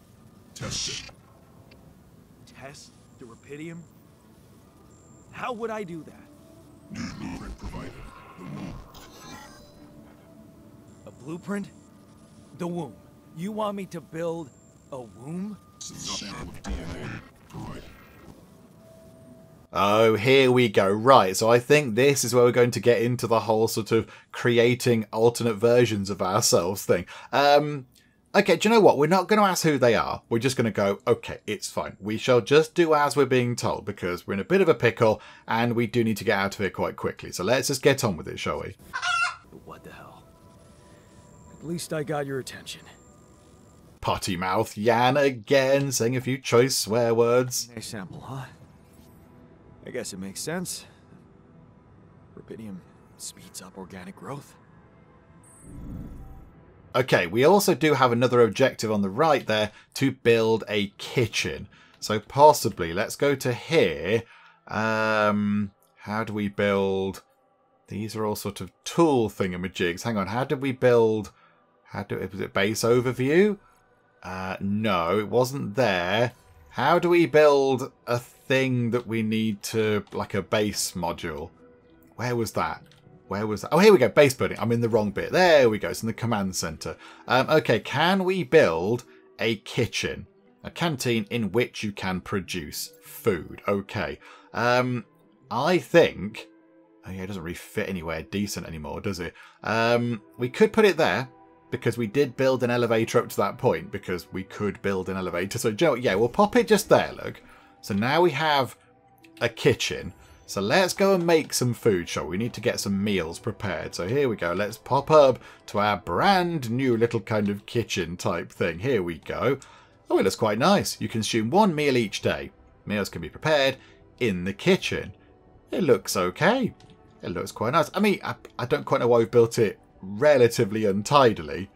Test it. Test the Rapidium? How would I do that? New blueprint provided. The womb. A blueprint? The womb. You want me to build a womb? Some sample of DNA provided. Oh, here we go. Right, so I think this is where we're going to get into the whole sort of creating alternate versions of ourselves thing. Okay, do you know what? We're not going to ask who they are. We're just going to go, okay, it's fine. We shall just do as we're being told, because we're in a bit of a pickle and we do need to get out of here quite quickly. So let's just get on with it, shall we? What the hell? At least I got your attention. Potty mouth Jan again, saying a few choice swear words. DNA sample, huh? I guess it makes sense. Rapidium speeds up organic growth. Okay, we also do have another objective on the right there to build a kitchen. So possibly, let's go to here. How do we build? These are all sort of tool thingamajigs. Hang on, how did we build? Was it base overview? No, it wasn't there. How do we build a thing that we need to, like a base module? Where was that? Where was that? Oh, here we go. Base building. I'm in the wrong bit. There we go. It's in the command center. Okay, can we build a kitchen? A canteen in which you can produce food. Okay. I think... Oh, yeah, it doesn't really fit anywhere decent anymore, does it? We could put it there, because we did build an elevator up to that point, because we could build an elevator. So, Joe, yeah, we'll pop it just there, look. So now we have a kitchen. So let's go and make some food, shall we? We need to get some meals prepared. So here we go. Let's pop up to our brand new little kind of kitchen type thing. Here we go. Oh, it looks quite nice. You consume one meal each day. Meals can be prepared in the kitchen. It looks okay. It looks quite nice. I mean, I don't quite know why we've built it relatively untidily.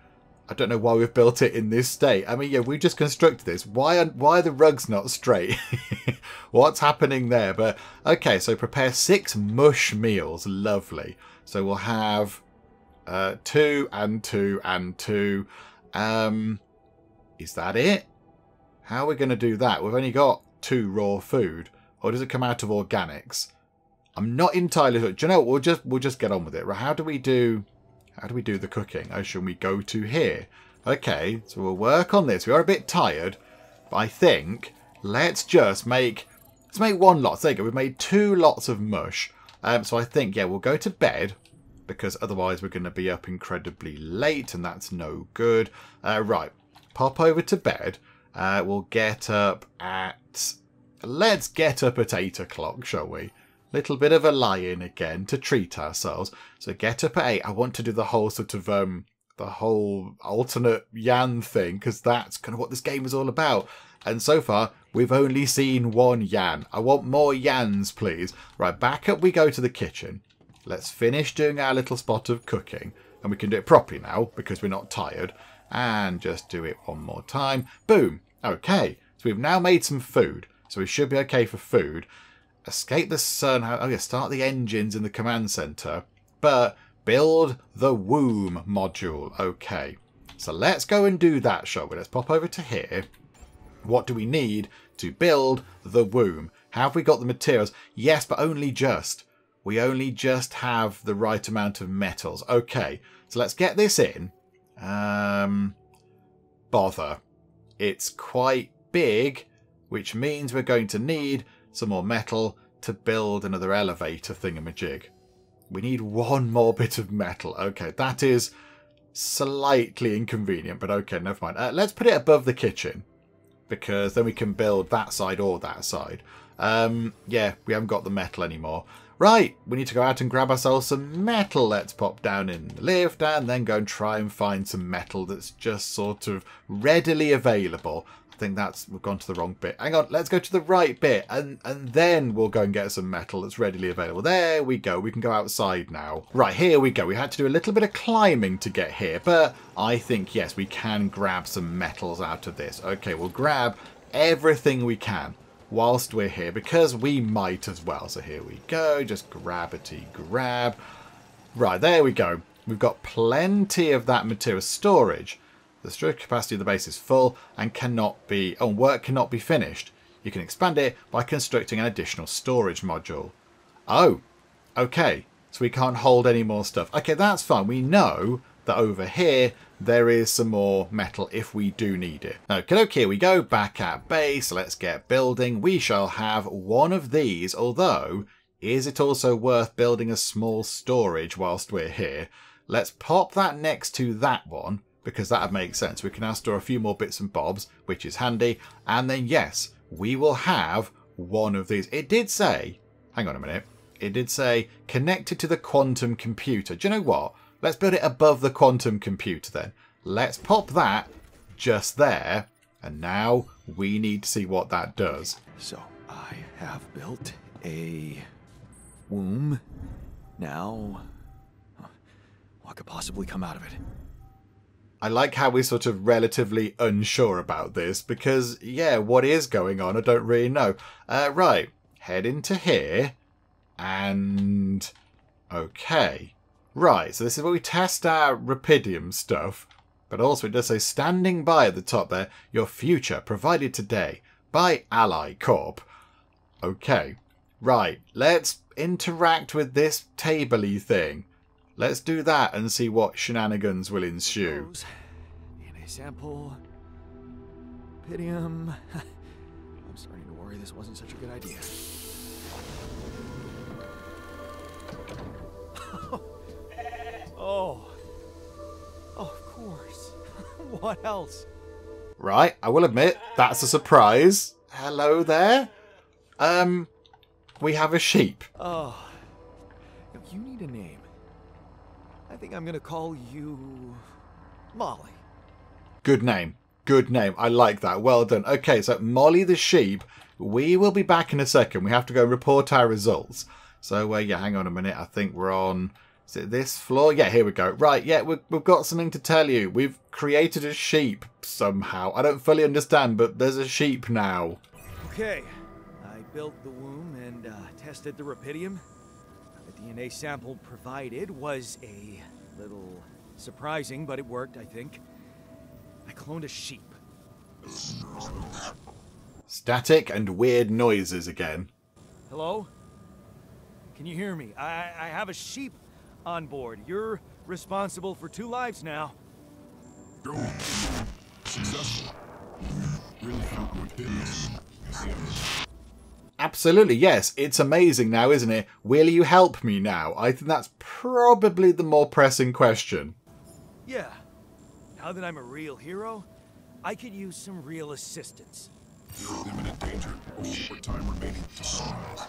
I don't know why we've built it in this state. I mean, yeah, we just constructed this. Why are the rugs not straight? What's happening there? But, okay, so prepare 6 mush meals. Lovely. So we'll have 2 and 2 and 2. Is that it? How are we going to do that? We've only got 2 raw food. Or does it come out of organics? I'm not entirely sure. Do you know what? We'll just get on with it. Right? How do we do the cooking? Oh, shall we go to here? Okay, so we'll work on this. We are a bit tired, but I think let's make 1 lot. There you go. We've made 2 lots of mush. So I think, yeah, we'll go to bed, because otherwise we're going to be up incredibly late, and that's no good. Right, pop over to bed. We'll get up at... Let's get up at 8 o'clock, shall we? Little bit of a lie-in again to treat ourselves. So get up at 8. I want to do the whole sort of, the whole alternate Jan thing, because that's kind of what this game is all about. And so far, we've only seen 1 Jan. I want more Jans, please. Right, back up we go to the kitchen. Let's finish doing our little spot of cooking. And we can do it properly now, because we're not tired. And just do it one more time. Boom. Okay, so we've now made some food. So we should be okay for food. Escape the sun. Oh yeah, start the engines in the command center. But build the womb module. Okay. So let's go and do that, shall we? Let's pop over to here. What do we need to build the womb? Have we got the materials? Yes, but only just. we only just have the right amount of metals. Okay, so let's get this in. Bother. It's quite big, which means we're going to need some more metal to build another elevator thingamajig. We need one more bit of metal. Okay, that is slightly inconvenient, but okay, never mind. Let's put it above the kitchen, because then we can build that side or that side. Yeah, we haven't got the metal anymore. Right, we need to go out and grab ourselves some metal. Let's pop down in the lift and then go and try and find some metal that's just sort of readily available. I think we've gone to the wrong bit. Hang on, let's go to the right bit and then we'll go and get some metal that's readily available. There we go. We can go outside now. Right, here we go. We had to do a little bit of climbing to get here, but I think, yes, we can grab some metals out of this. Okay, we'll grab everything we can whilst we're here, because we might as well. So here we go, just grab. Right, there we go. We've got plenty of that material storage. The storage capacity of the base is full and work cannot be finished. You can expand it by constructing an additional storage module. Oh, okay. So we can't hold any more stuff. Okay, that's fine. We know that over here there is some more metal if we do need it. Okay, here we go, back at base. Let's get building. We shall have one of these, although is it also worth building a small storage whilst we're here? Let's pop that next to that one, because that would make sense. We can now store a few more bits and bobs, which is handy. And then yes, we will have one of these. It did say, hang on a minute, it did say connected to the quantum computer. Do you know what? Let's build it above the quantum computer then. Let's pop that just there. And now we need to see what that does. So I have built a womb. Now, what could possibly come out of it? I like how we're sort of relatively unsure about this because, yeah, what is going on? I don't really know. Right, head into here and okay. Right, so this is where we test our Rapidium stuff, but also it does say standing by at the top there, your future provided today by Ally Corp. Okay, right, let's interact with this table-y thing. Let's do that and see what shenanigans will ensue. DNA sample. Rapidium. I'm starting to worry this wasn't such a good idea. Oh, of course. What else? Right, I will admit, that's a surprise. Hello there. We have a sheep. Oh, you need a name. I think I'm gonna call you Molly. Good name. Good name. I like that. Well done. Okay, so Molly the sheep. We will be back in a second. We have to go report our results. So, yeah, hang on a minute. I think we're on... Is it this floor? Yeah, here we go. Right, yeah, we've got something to tell you. We've created a sheep somehow. I don't fully understand, but there's a sheep now. Okay, I built the womb and tested the Rapidium. The DNA sample provided was a little surprising, but it worked, I think. I cloned a sheep. Static and weird noises again. Hello? Can you hear me? I have a sheep on board. You're responsible for 2 lives now. Go. Successful. Really felt good business. Absolutely, yes. It's amazing now, isn't it? Will you help me now? I think that's probably the more pressing question. Yeah. Now that I'm a real hero, I could use some real assistance. You're in imminent danger. What time remaining to sunrise?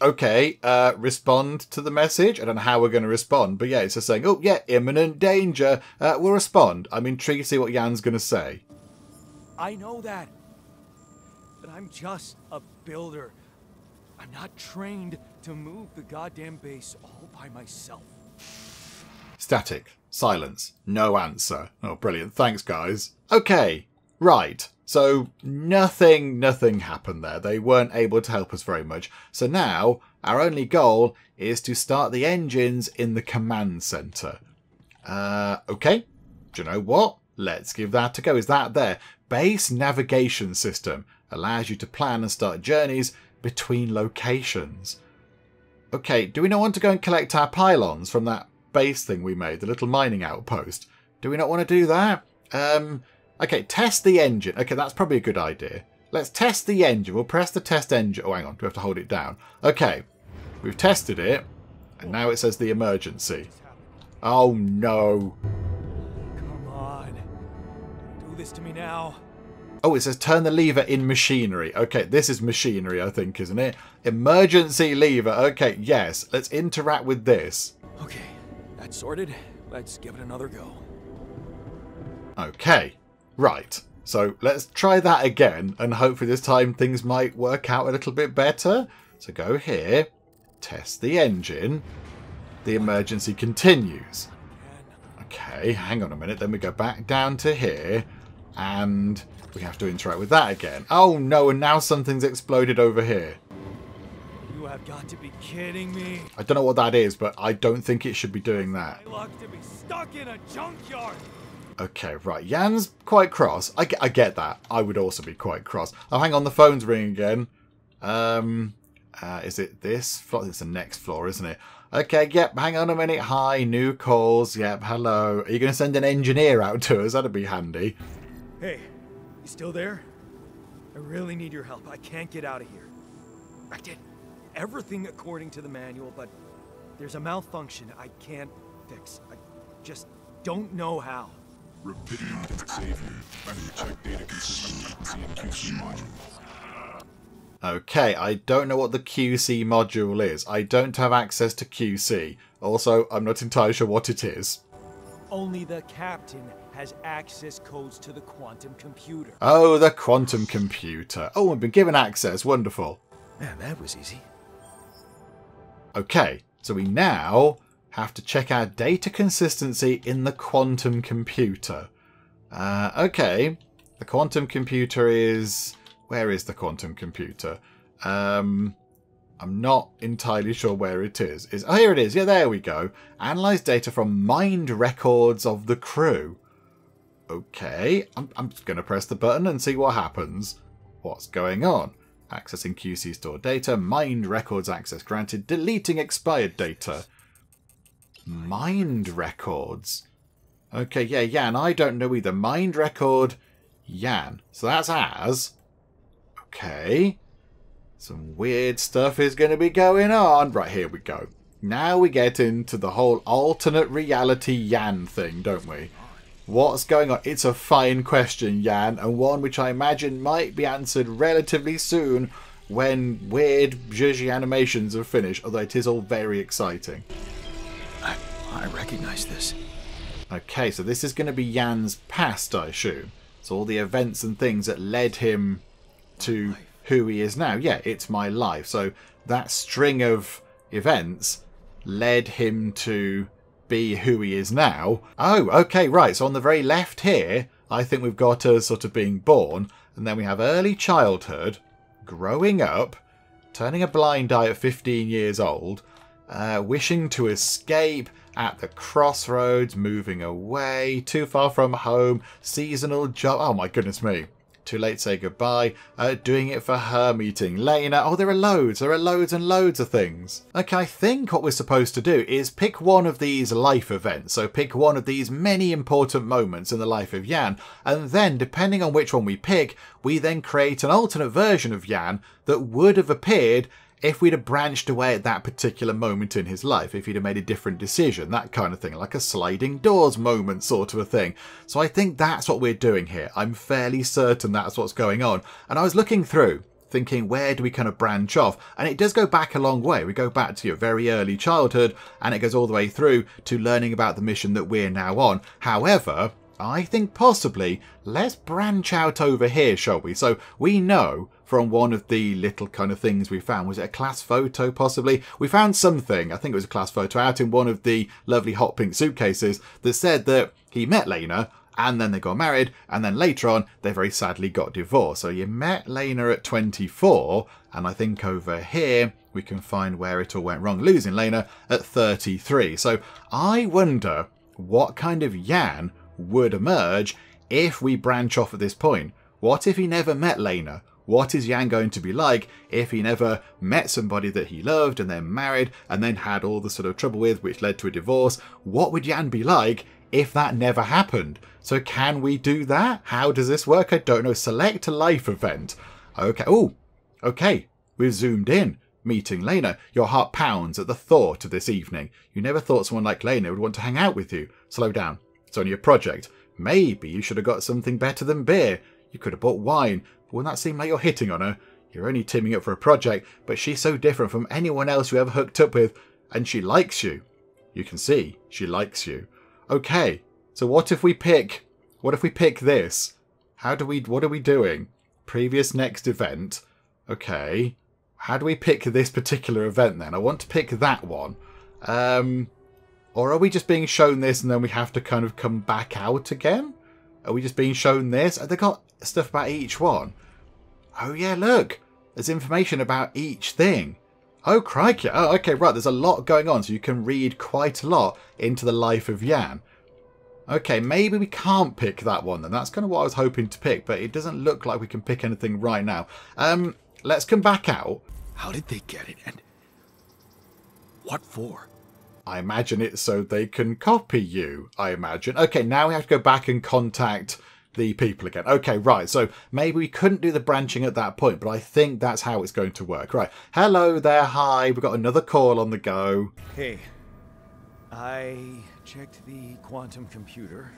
Okay, respond to the message. I don't know how we're going to respond, but yeah, it's just saying, oh, yeah, imminent danger. We'll respond. I'm intrigued to see what Jan's going to say. I know that. But I'm just a builder. I'm not trained to move the goddamn base all by myself. Static. Silence. No answer. Oh, brilliant. Thanks, guys. Okay, right. So nothing happened there. They weren't able to help us very much. So now our only goal is to start the engines in the command center. Okay. Do you know what? Let's give that a go. Is that there? Base navigation system allows you to plan and start journeys between locations. Okay, do we not want to go and collect our pylons from that base thing we made, the little mining outpost? Do we not want to do that? Okay, test the engine. Okay, that's probably a good idea. Let's test the engine. We'll press the test engine. Oh, hang on. Do we have to hold it down? Okay, we've tested it, and now it says the emergency. Oh, no. Come on. Don't do this to me now. Oh, it says turn the lever in machinery. Okay, this is machinery, I think, isn't it? Emergency lever. Okay, yes. Let's interact with this. Okay, that's sorted. Let's give it another go. Okay, right. So let's try that again, and hopefully this time things might work out a little bit better. So go here, test the engine. The emergency continues. Okay, hang on a minute. Then we go back down to here, and we have to interact with that again. Oh no, and now something's exploded over here. You have got to be kidding me. I don't know what that is, but I don't think it should be doing that. My luck to be stuck in a junkyard. Okay, right. Jan's quite cross. I get that. I would also be quite cross. Oh, hang on. The phone's ringing again. Is it this floor? It's the next floor, isn't it? Okay, yep. Hang on a minute. Hi, new calls. Yep, hello. Are you going to send an engineer out to us? That'd be handy. Hey, you still there? I really need your help. I can't get out of here. I did everything according to the manual, but there's a malfunction I can't fix. I just don't know how. Rapidium can save you. And check data consistency and QC modules. Okay, I don't know what the QC module is. I don't have access to QC. Also, I'm not entirely sure what it is. Only the captain has access codes to the quantum computer. Oh, the quantum computer. Oh, we've been given access. Wonderful. Man, that was easy. Okay, so we now have to check our data consistency in the quantum computer. Okay, the quantum computer is... Where is the quantum computer? I'm not entirely sure where it is. Oh, here it is. Yeah, there we go. Analyze data from mind records of the crew. Okay, I'm just going to press the button and see what happens. What's going on? Accessing QC store data. Mind records access granted. Deleting expired data. Mind records. Okay, yeah, Jan. I don't know either. Mind record, Jan. So that's ours. Okay. Some weird stuff is going to be going on. Right, here we go. Now we get into the whole alternate reality Jan thing, don't we? What's going on? It's a fine question, Jan, and one which I imagine might be answered relatively soon when weird zhuzhy animations are finished, although it is all very exciting. I recognize this. Okay, so this is going to be Jan's past, I assume. So all the events and things that led him to who he is now. Yeah, it's my life. So that string of events led him to be who he is now. Oh, okay, right. So on the very left here, I think we've got us sort of being born. And then we have early childhood, growing up, turning a blind eye at 15 years old, wishing to escape, at the crossroads, moving away, too far from home, seasonal job. Oh my goodness me. Too late to say goodbye. Doing it for her, meeting Lena. Oh, there are loads. There are loads and loads of things. Okay, I think what we're supposed to do is pick one of these life events. So pick one of these many important moments in the life of Jan. And then, depending on which one we pick, we then create an alternate version of Jan that would have appeared if we'd have branched away at that particular moment in his life, if he'd have made a different decision, that kind of thing, like a sliding doors moment sort of a thing. So I think that's what we're doing here. I'm fairly certain that's what's going on. And I was looking through, thinking, where do we kind of branch off? And it does go back a long way. We go back to your very early childhood, and it goes all the way through to learning about the mission that we're now on. However, I think possibly let's branch out over here, shall we? So we know from one of the little kind of things we found, was it a class photo possibly? We found something, I think it was a class photo, out in one of the lovely hot pink suitcases that said that he met Lena and then they got married and then later on they very sadly got divorced. So you met Lena at 24 and I think over here we can find where it all went wrong, losing Lena at 33. So I wonder what kind of Jan would emerge if we branch off at this point. What if he never met Lena? What is Jan going to be like if he never met somebody that he loved and then married and then had all the sort of trouble with, which led to a divorce? What would Jan be like if that never happened? So can we do that? How does this work? I don't know. Select a life event. Okay. Oh, okay. We've zoomed in. Meeting Lena. Your heart pounds at the thought of this evening. You never thought someone like Lena would want to hang out with you. Slow down. It's only a project. Maybe you should have got something better than beer. You could have bought wine. But wouldn't that seem like you're hitting on her? You're only teaming up for a project, but she's so different from anyone else you ever hooked up with, and she likes you. You can see she likes you. Okay, so what if we pick this? What are we doing? Previous next event. Okay. How do we pick this particular event then? I want to pick that one. Or are we just being shown this and then we have to kind of come back out again? Are we just being shown this? Have they got stuff about each one? Oh yeah, look. There's information about each thing. Oh crikey. Oh, okay, right. There's a lot going on, so you can read quite a lot into the life of Jan. Okay, maybe we can't pick that one then. That's kind of what I was hoping to pick, but it doesn't look like we can pick anything right now. Let's come back out. How did they get it, and what for? I imagine it's so they can copy you, I imagine. Okay, now we have to go back and contact the people again. Okay, right, so maybe we couldn't do the branching at that point, but I think that's how it's going to work. Right, hello there, hi, we've got another call on the go. Hey, I checked the quantum computer.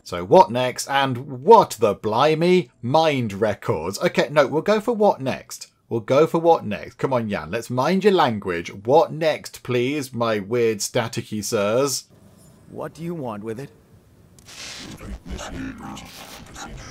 So what next, and what the blimey? Mind records. Okay, no, we'll go for what next. We'll go for what next. Come on, Jan, let's mind your language. What next, please, my weird staticky sirs? What do you want with it? Initiate branching procedure.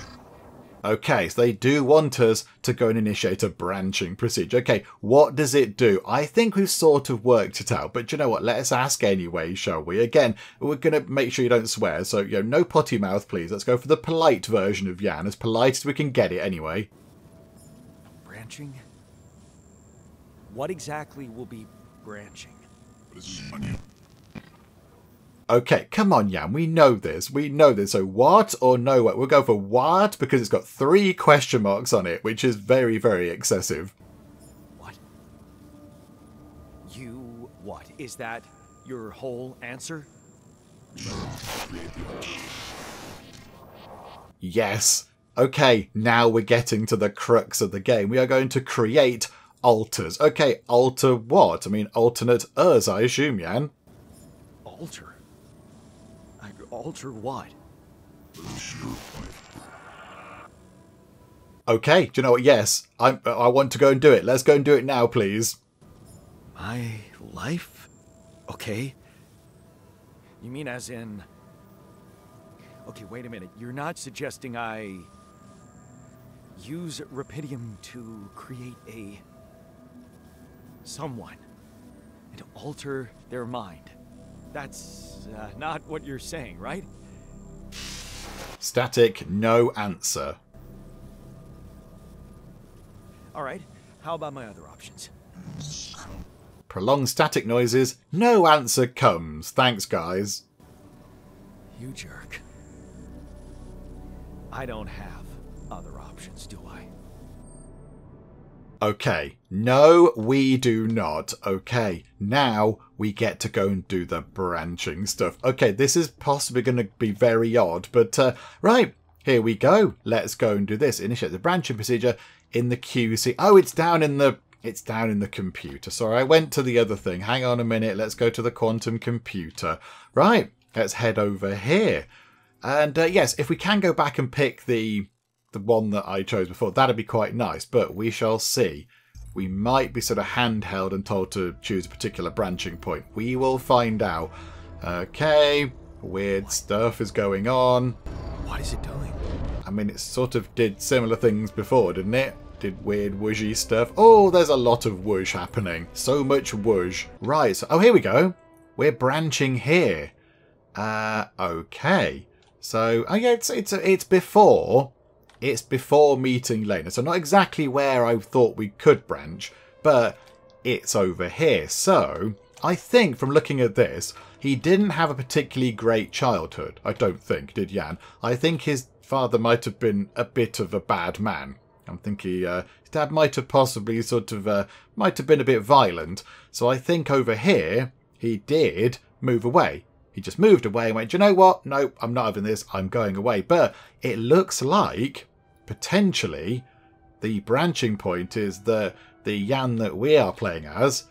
Okay, so they do want us to go and initiate a branching procedure. Okay, what does it do? I think we've sort of worked it out, but you know what? Let us ask anyway, shall we? Again, we're going to make sure you don't swear, so, you know, no potty mouth, please. Let's go for the polite version of Jan, as polite as we can get it anyway. Branching? What exactly will be branching? This is on you. Okay, come on, Jan. We know this. We know this. So what or no what? We'll go for what because it's got 3 question marks on it, which is very, very excessive. What? You what? Is that your whole answer? Yes. Okay, now we're getting to the crux of the game. We are going to create alters. Okay, alter what? I mean, alternate us, I assume, Jan. Alter? Alter what? Okay, do you know what? Yes, I want to go and do it. Let's go and do it now, please. My life? Okay. You mean as in... Okay, wait a minute. You're not suggesting I use Rapidium to create a... someone and to alter their mind. That's not what you're saying, right? Static, no answer. All right. How about my other options? Prolonged static noises, no answer comes. Thanks, guys. You jerk. I don't have other options, do I? Okay, no, we do not. Okay, now we get to go and do the branching stuff. Okay, this is possibly going to be very odd, but right, here we go. Let's go and do this. Initiate the branching procedure in the QC. Oh, it's down in the computer. Sorry, I went to the other thing. Hang on a minute. Let's go to the quantum computer. Right, let's head over here. And yes, if we can go back and pick the one that I chose before, that'd be quite nice, but we shall see. We might be sort of handheld and told to choose a particular branching point. We will find out. Okay, weird stuff is going on. What is it doing? I mean, it sort of did similar things before, didn't it? Did weird whooshy stuff. Oh, there's a lot of whoosh happening. So much whoosh. Right, so, oh, here we go. We're branching here. Okay. So, oh yeah, it's before... It's before meeting Lena, so not exactly where I thought we could branch, but it's over here. So I think from looking at this, he didn't have a particularly great childhood. I don't think, did Jan? I think his father might have been a bit of a bad man. I'm thinking his dad might have possibly might have been a bit violent. So I think over here, he did move away. He just moved away and went, do you know what? No, I'm not having this. I'm going away. But it looks like, potentially, the branching point is the Jan that we are playing as,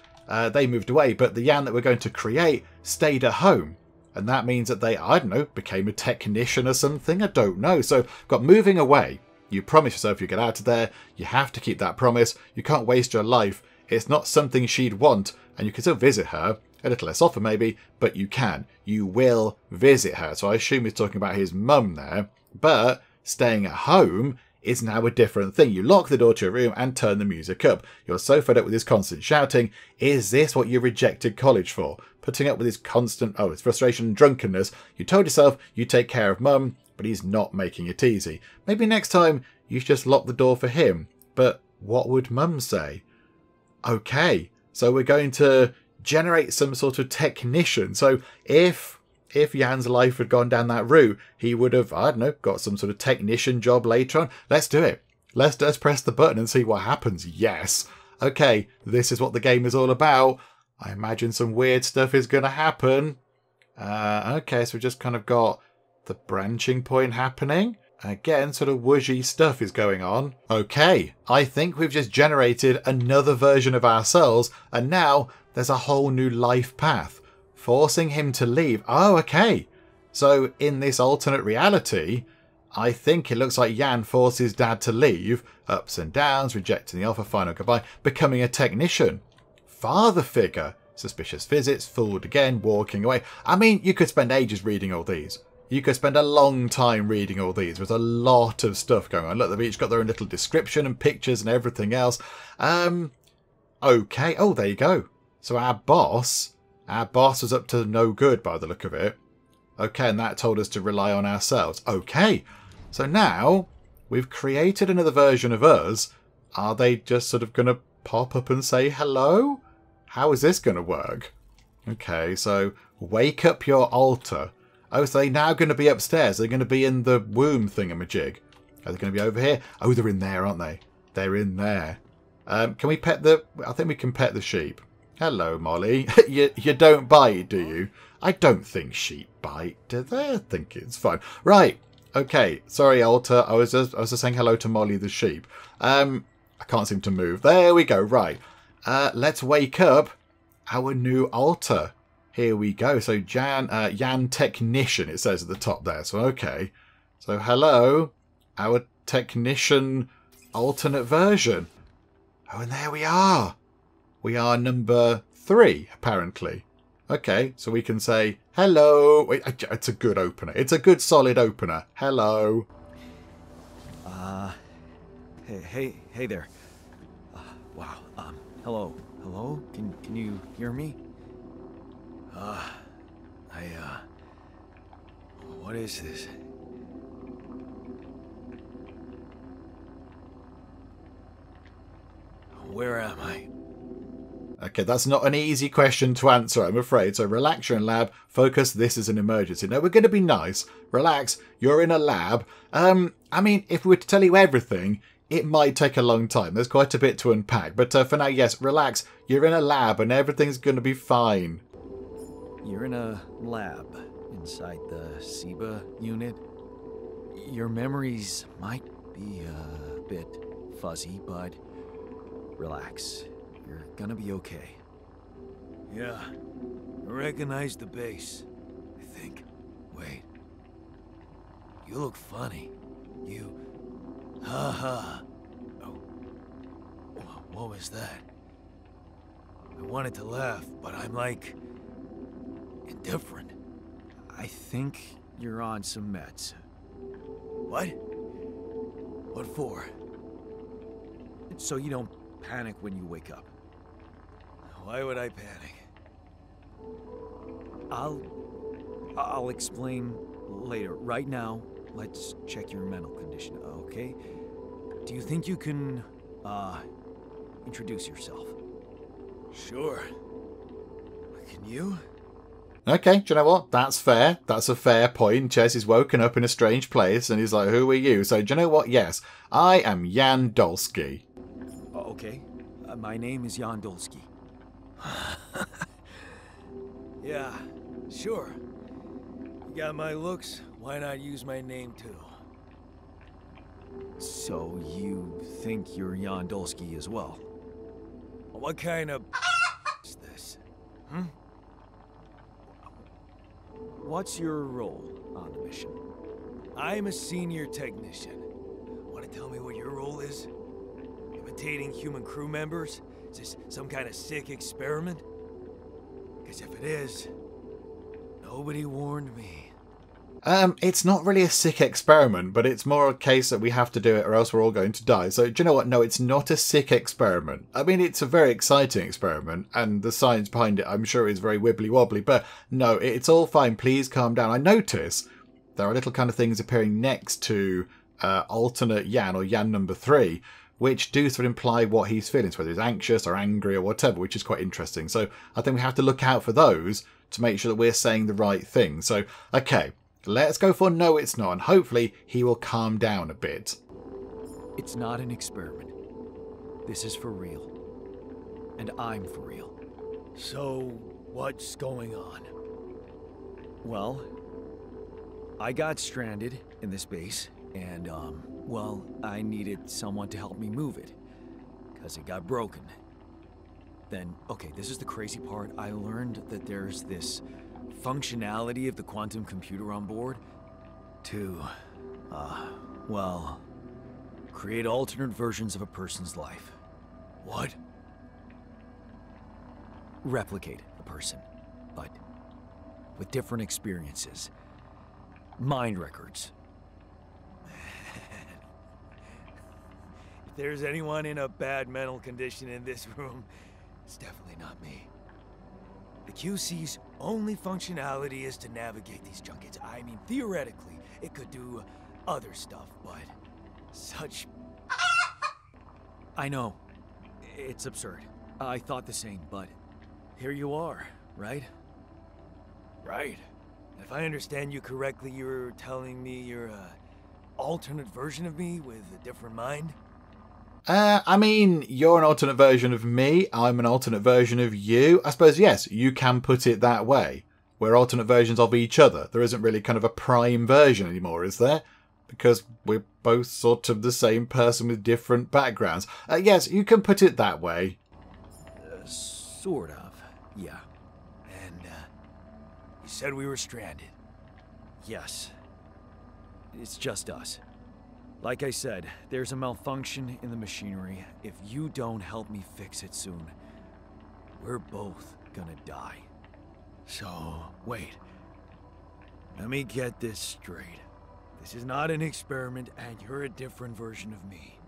they moved away. But the Jan that we're going to create stayed at home. And that means that they, I don't know, became a technician or something. I don't know. So, got moving away. You promise yourself you get out of there. You have to keep that promise. You can't waste your life. It's not something she'd want. And you can still visit her. A little less often maybe, but you can. You will visit her. So I assume he's talking about his mum there. But staying at home is now a different thing. You lock the door to your room and turn the music up. You're so fed up with his constant shouting. Is this what you rejected college for? Putting up with his constant, his frustration and drunkenness. You told yourself you take care of mum, but he's not making it easy. Maybe next time you should just lock the door for him. But what would mum say? Okay, so we're going to generate some sort of technician. So if Jan's life had gone down that route, he would have, I don't know, got some sort of technician job later on. Let's do it. Let's press the button and see what happens. Yes. Okay, this is what the game is all about. I imagine some weird stuff is going to happen. Okay, so we just kind of got the branching point happening. Again, sort of wooshy stuff is going on. Okay, I think we've just generated another version of ourselves, and now there's a whole new life path, forcing him to leave. Oh, okay. So in this alternate reality, I think it looks like Jan forces Dad to leave, ups and downs, rejecting the offer, final goodbye, becoming a technician. Father figure, suspicious visits, fooled again, walking away. I mean, you could spend ages reading all these. You could spend a long time reading all these. There's a lot of stuff going on. Look, they've each got their own little description and pictures and everything else. Okay. Oh, there you go. So our boss was up to no good by the look of it. Okay, and that told us to rely on ourselves. Okay, so now we've created another version of us. Are they just sort of going to pop up and say hello? How is this going to work? Okay, so wake up your altar. Oh, so they're now going to be upstairs. They're going to be in the womb thingamajig. Are they going to be over here? Oh, they're in there, aren't they? They're in there. Can we pet the... I think we can pet the sheep. Hello, Molly. you don't bite, do you? I don't think sheep bite, do they? I think it's fine. Right. Okay. Sorry, Alta. I was just saying hello to Molly the sheep. I can't seem to move. There we go. Right. Let's wake up our new Alta. Here we go. So Jan Technician, it says at the top there. So, okay. So, hello. Our Technician alternate version. Oh, and there we are. We are number 3, apparently. Okay, so we can say, hello. Wait, it's a good opener. It's a good, solid opener. Hello. Hey there. Wow. Hello. Hello? Can you hear me? What is this? Where am I? Okay, that's not an easy question to answer, I'm afraid. So relax, you're in lab. Focus, this is an emergency. No, we're going to be nice. Relax, you're in a lab. I mean, if we were to tell you everything, it might take a long time. There's quite a bit to unpack. But for now, yes, relax. You're in a lab and everything's going to be fine. You're in a lab inside the SIBA unit. Your memories might be a bit fuzzy, but relax. You're gonna be okay. Yeah, I recognize the base, I think. Wait. You look funny. You... Ha. Oh. What was that? I wanted to laugh, but I'm like... indifferent. I think you're on some meds. What? What for? So you don't panic when you wake up. Why would I panic? I'll explain later. Right now, let's check your mental condition, okay? Do you think you can, introduce yourself? Sure. Can you? Okay, do you know what? That's fair. That's a fair point. Ches is woken up in a strange place and he's like, who are you? So, do you know what? Yes, I am Jan Dolsky. Okay. My name is Jan Dolsky. Yeah, sure. You got my looks, why not use my name too? So you think you're Jan Dolsky as well? What kind of is this? What's your role on the mission? I'm a senior technician. Want to tell me what your role is? Imitating human crew members? Is this some kind of sick experiment? Because if it is, nobody warned me. It's not really a sick experiment, but it's more a case that we have to do it or else we're all going to die. So, do you know what? No, it's not a sick experiment. I mean, it's a very exciting experiment, and the science behind it, I'm sure, is very wibbly-wobbly, but no, it's all fine. Please calm down. I notice there are little kind of things appearing next to alternate Jan, or Jan number 3, which do sort of imply what he's feeling, so whether he's anxious or angry or whatever, which is quite interesting. So I think we have to look out for those to make sure that we're saying the right thing. So, okay. Let's go for no, it's not, and hopefully he will calm down a bit. It's not an experiment. This is for real. And I'm for real. So, what's going on? Well, I got stranded in this base, and, well, I needed someone to help me move it. Because it got broken. Then, okay, this is the crazy part. I learned that there's this functionality of the quantum computer on board to, well, create alternate versions of a person's life. What? Replicate a person, but with different experiences. Mind records. If there's anyone in a bad mental condition in this room, it's definitely not me. The QC's only functionality is to navigate these junkets. I mean, theoretically, it could do other stuff, but such... I know. It's absurd. I thought the same, but here you are, right? Right. If I understand you correctly, you're telling me you're an alternate version of me with a different mind? I mean, you're an alternate version of me, I'm an alternate version of you. I suppose, yes, you can put it that way. We're alternate versions of each other. There isn't really kind of a prime version anymore, is there? Because we're both sort of the same person with different backgrounds. Yes, you can put it that way. Sort of, yeah. And, you said we were stranded. Yes. It's just us. Like I said, there's a malfunction in the machinery. If you don't help me fix it soon, we're both gonna die. So, wait. Let me get this straight. This is not an experiment, and you're a different version of me.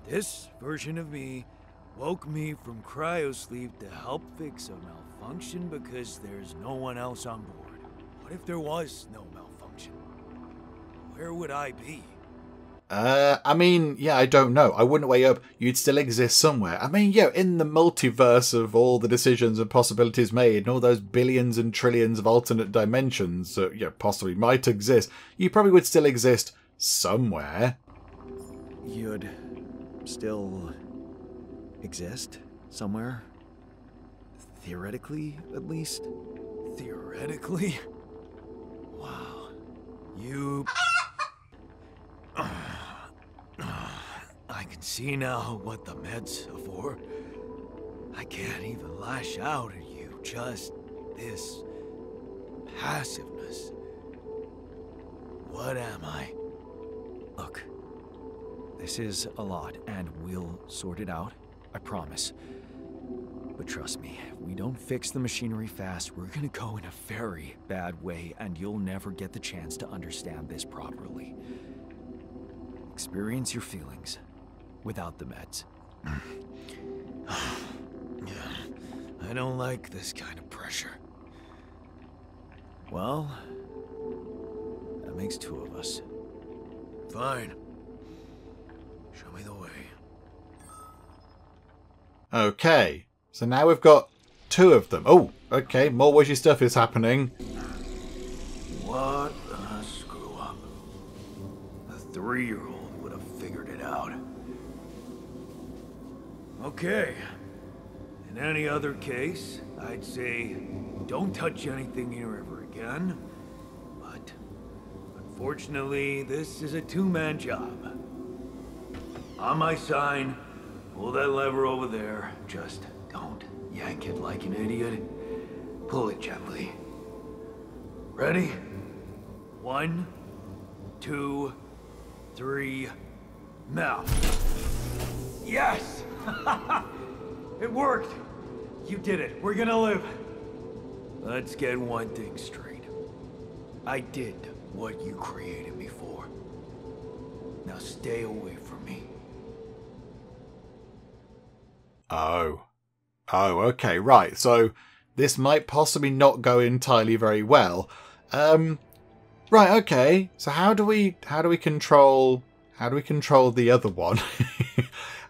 This version of me woke me from cryosleep to help fix a malfunction because there's no one else on board. What if there was no malfunction? Where would I be? I mean, yeah, I don't know. I wouldn't weigh up. You'd still exist somewhere. I mean, yeah, in the multiverse of all the decisions and possibilities made and all those billions and trillions of alternate dimensions that, yeah, possibly might exist, you probably would still exist somewhere. You'd still exist somewhere? Theoretically, at least? Theoretically? Wow. You... I can see now what the meds are for. I can't even lash out at you, just this passiveness. What am I? Look, this is a lot, and we'll sort it out, I promise. But trust me, if we don't fix the machinery fast, we're gonna go in a very bad way, and you'll never get the chance to understand this properly. Experience your feelings without the meds. I don't like this kind of pressure. Well, that makes two of us. Fine. Show me the way. Okay, so now we've got 2 of them. Oh, okay, more wishy stuff is happening. What a screw up. A 3-year-old would have figured it out. Okay. In any other case, I'd say don't touch anything here ever again. But unfortunately, this is a 2-man job. On my sign, pull that lever over there. Just don't yank it like an idiot. Pull it gently. Ready? 1, 2, 3, now. Yes! It worked! You did it. We're gonna live. Let's get one thing straight. I did what you created me for. Now stay away from me. Oh. Oh, okay, right. So this might possibly not go entirely very well. Right, okay. So how do we control the other one?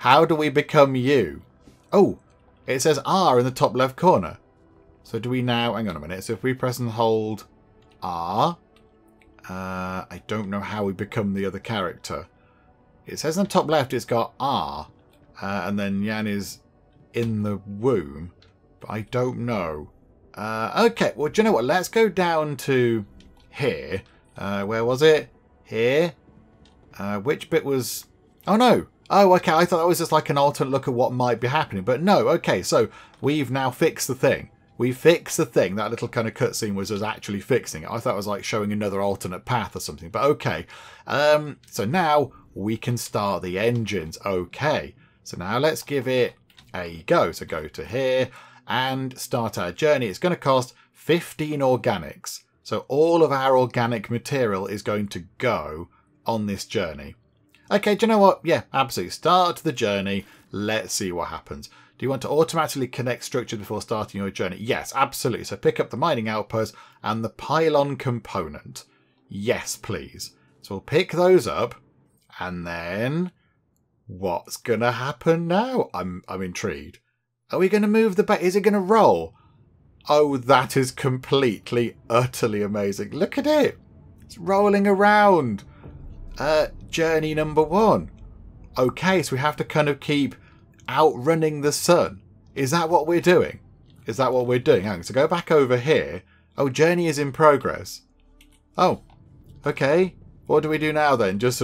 How do we become you? Oh, it says R in the top left corner. So do we now, hang on a minute. So if we press and hold R, I don't know how we become the other character. It says in the top left it's got R, and then Jan is in the womb, but I don't know. Okay, well, do you know what? Let's go down to here. Where was it? Here? Which bit was... Oh, no. Oh, okay, I thought that was just like an alternate look at what might be happening. But no, okay, so we've now fixed the thing. We fixed the thing. That little kind of cutscene was us actually fixing it. I thought it was like showing another alternate path or something. But okay. So now we can start the engines. Okay. So now let's give it a go. So go to here and start our journey. It's going to cost 15 organics. So all of our organic material is going to go on this journey. Okay, do you know what? Yeah, absolutely. Start the journey. Let's see what happens. Do you want to automatically connect structures before starting your journey? Yes, absolutely. So pick up the mining outpost and the pylon component. Yes, please. So we'll pick those up. And then what's going to happen now? I'm intrigued. Are we going to move the back? Is it going to roll? Oh, that is completely, utterly amazing. Look at it. It's rolling around. Journey number 1. Okay, so we have to kind of keep outrunning the sun. Is that what we're doing? Is that what we're doing? Hang on, so go back over here. Oh, journey is in progress. Oh, okay. What do we do now then? Just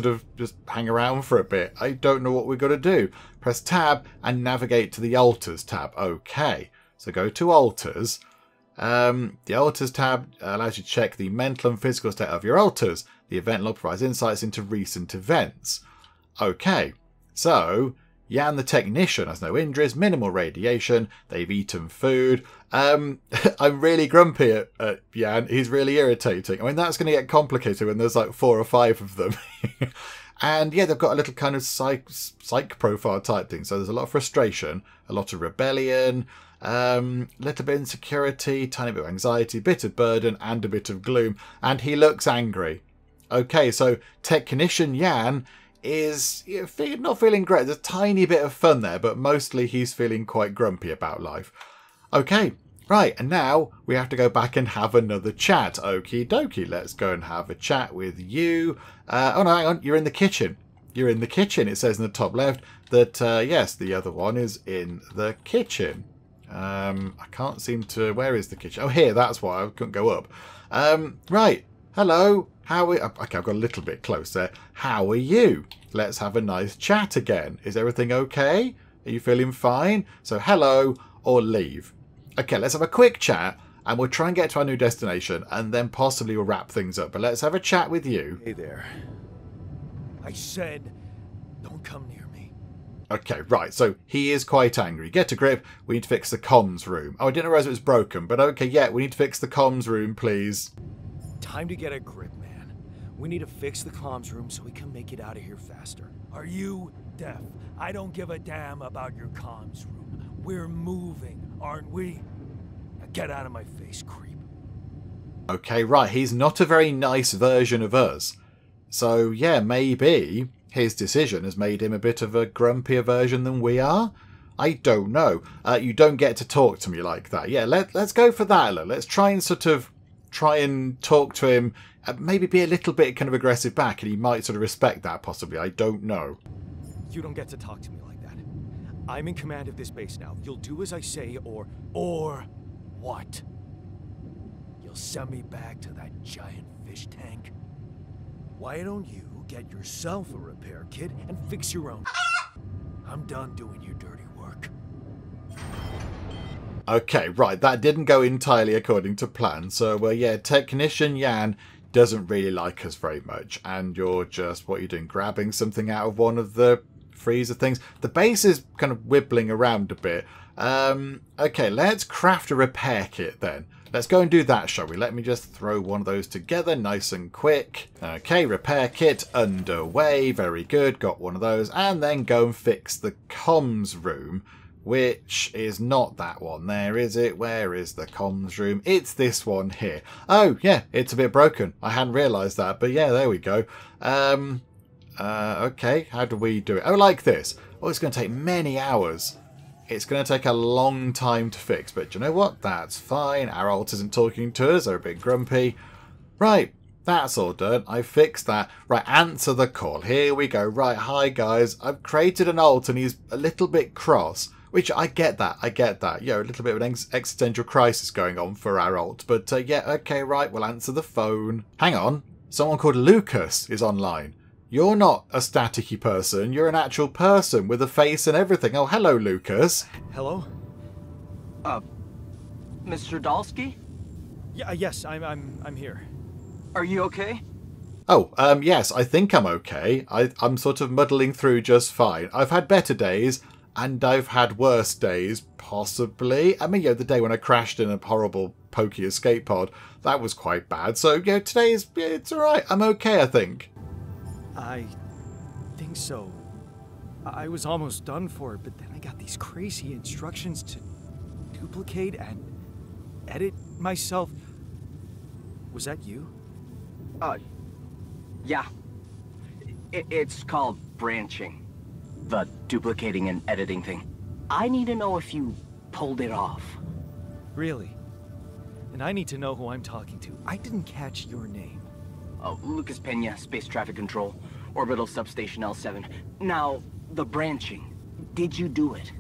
hang around for a bit. I don't know what we've got to do. Press tab and navigate to the altars tab. Okay, so go to altars. The altars tab allows you to check the mental and physical state of your altars. The event log provides insights into recent events. Okay, so Jan the technician has no injuries, minimal radiation, they've eaten food. I'm really grumpy at Jan. He's really irritating. I mean, that's going to get complicated when there's like 4 or 5 of them. And yeah, they've got a little kind of psych profile type thing. So there's a lot of frustration, a lot of rebellion, little bit of insecurity, tiny bit of anxiety, bit of burden, and a bit of gloom. And he looks angry. Okay, so Technician Jan is not feeling great. There's a tiny bit of fun there, but mostly he's feeling quite grumpy about life. Okay, right, and now we have to go back and have another chat. Okie dokie, let's go and have a chat with you. Oh no, hang on, you're in the kitchen. You're in the kitchen. It says in the top left that, yes, the other one is in the kitchen. I can't seem to... Where is the kitchen? Oh, here, that's why I couldn't go up. Right, hello. Okay, I've got a little bit close there. How are you? Let's have a nice chat again. Is everything okay? Are you feeling fine? So hello or leave. Okay, let's have a quick chat and we'll try and get to our new destination and then possibly we'll wrap things up. But let's have a chat with you. Hey there. I said, don't come near me. Okay, right. So he is quite angry. Get a grip. We need to fix the comms room. Oh, I didn't realize it was broken. But okay, yeah, we need to fix the comms room, please. Time to get a grip, man. We need to fix the comms room so we can make it out of here faster. Are you deaf? I don't give a damn about your comms room. We're moving, aren't we? Now get out of my face, creep. Okay, right. He's not a very nice version of us. So, yeah, maybe his decision has made him a bit of a grumpier version than we are. I don't know. You don't get to talk to me like that. Yeah, let's go for that. Let's try and try and talk to him. Maybe be a little bit kind of aggressive back, and he might sort of respect that, possibly. I don't know. You don't get to talk to me like that. I'm in command of this base now. You'll do as I say, or what? You'll send me back to that giant fish tank? Why don't you get yourself a repair kit and fix your own? I'm done doing your dirty work. Okay, right, that didn't go entirely according to plan. So, yeah, Technician Yan doesn't really like us very much. And you're just, what are you doing, grabbing something out of one of the freezer things? The base is kind of wibbling around a bit. Okay, let's craft a repair kit then. Let's go and do that, shall we? Let me just throw one of those together nice and quick. Okay, repair kit underway. Very good, got one of those. And then go and fix the comms room, which is not that one there, is it? Where is the comms room? It's this one here. Oh, yeah, it's a bit broken. I hadn't realised that, but yeah, there we go. Okay, how do we do it? Oh, like this. Oh, it's going to take many hours. It's going to take a long time to fix, but you know what? That's fine. Our alt isn't talking to us. They're a bit grumpy. Right, that's all done. I fixed that. Right, answer the call. Here we go. Right, hi guys. I've created an alt and he's a little bit cross, which I get that. I get that. Yeah, a little bit of an existential crisis going on for our alt. But yeah, okay, right, we'll answer the phone. Hang on. Someone called Lucas is online. You're not a staticky person. You're an actual person with a face and everything. Oh, hello, Lucas. Hello? Mr. Dalsky? Yeah, yes, I'm here. Are you okay? Oh, yes, I think I'm okay. I'm sort of muddling through just fine. I've had better days, and I've had worse days, possibly. I mean, yeah, the day when I crashed in a horrible pokey escape pod, that was quite bad. So, yeah, it's alright. I'm okay, I think. I think so. I was almost done for it, but then I got these crazy instructions to duplicate and edit myself. Was that you? Yeah. It's called branching. The duplicating and editing thing. I need to know if you pulled it off. Really? And I need to know who I'm talking to. I didn't catch your name. Oh, Lucas Pena, Space Traffic Control, Orbital Substation L7. Now, the branching. Did you do it?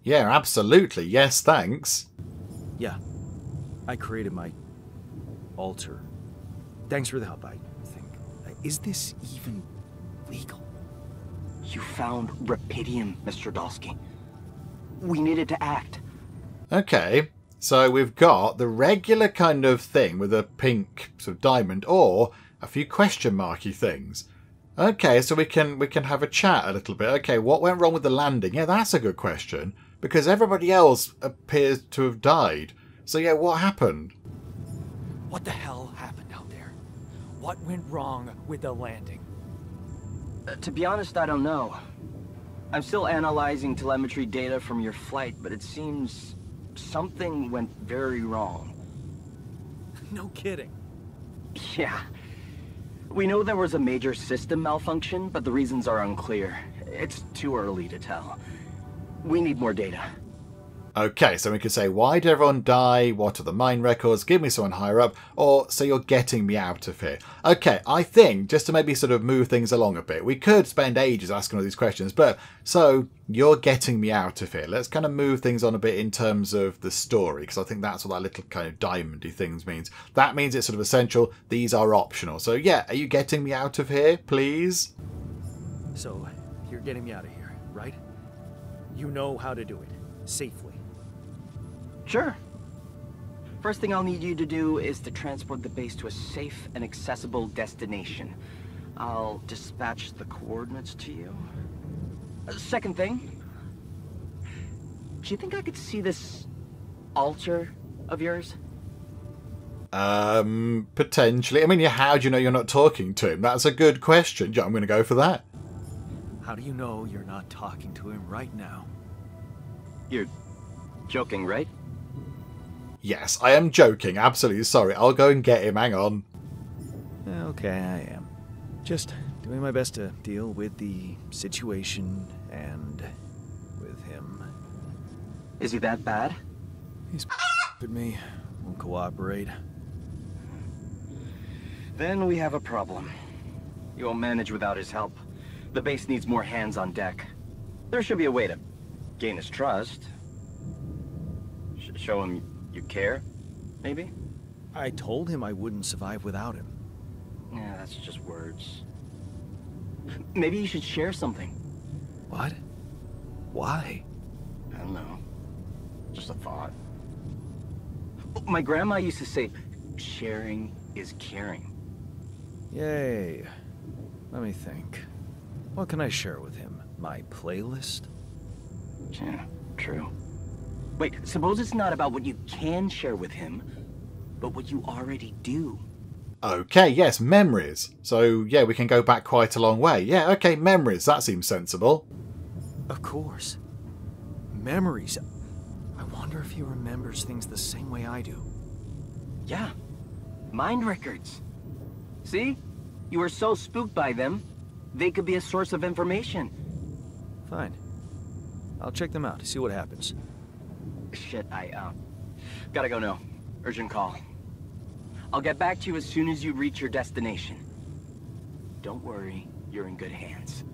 Yeah, absolutely. Yes, thanks. Yeah. I created my altar. Thanks for the help, I think. Is this even legal? You found Rapidium, Mr. Dalsky. We needed to act. Okay. So we've got the regular kind of thing with a pink sort of diamond, or a few question marky things. Okay, so we can have a chat a little bit. Okay, what went wrong with the landing? Yeah, that's a good question, because everybody else appears to have died. So yeah, what happened? What the hell happened out there? What went wrong with the landing? To be honest, I don't know. I'm still analyzing telemetry data from your flight, but it seems something went very wrong. No kidding. Yeah. We know there was a major system malfunction, but the reasons are unclear. It's too early to tell. We need more data. Okay, so we could say, why did everyone die? What are the mine records? Give me someone higher up. Or, so you're getting me out of here. Okay, I think, just to maybe sort of move things along a bit, we could spend ages asking all these questions, but, so, you're getting me out of here. Let's kind of move things on a bit in terms of the story, because I think that's what that little kind of diamondy things means. That means it's sort of essential. These are optional. So, yeah, are you getting me out of here, please? So, you're getting me out of here, right? You know how to do it. Safely. Sure. First thing I'll need you to do is to transport the base to a safe and accessible destination. I'll dispatch the coordinates to you. Second thing, do you think I could see this altar of yours? Potentially. I mean, yeah, how do you know you're not talking to him? That's a good question. Yeah, I'm going to go for that. How do you know you're not talking to him right now? You're joking, right? Yes, I am joking. Absolutely. Sorry. I'll go and get him. Hang on. Okay, I am. Just doing my best to deal with the situation and with him. Is he that bad? He's at me. Won't cooperate. Then we have a problem. You won't manage without his help. The base needs more hands on deck. There should be a way to gain his trust. Show him you care, maybe? I told him I wouldn't survive without him. Yeah, that's just words. Maybe you should share something. What? Why? I don't know. Just a thought. My grandma used to say, sharing is caring. Yay. Let me think. What can I share with him? My playlist? Yeah, true. Wait, suppose it's not about what you can share with him, but what you already do. Okay, yes, memories. So, yeah, we can go back quite a long way. Yeah, okay, memories. That seems sensible. Of course. Memories. I wonder if he remembers things the same way I do. Yeah, mind records. See? You were so spooked by them, they could be a source of information. Fine. I'll check them out, see what happens. Shit, gotta go now. Urgent call. I'll get back to you as soon as you reach your destination. Don't worry, you're in good hands.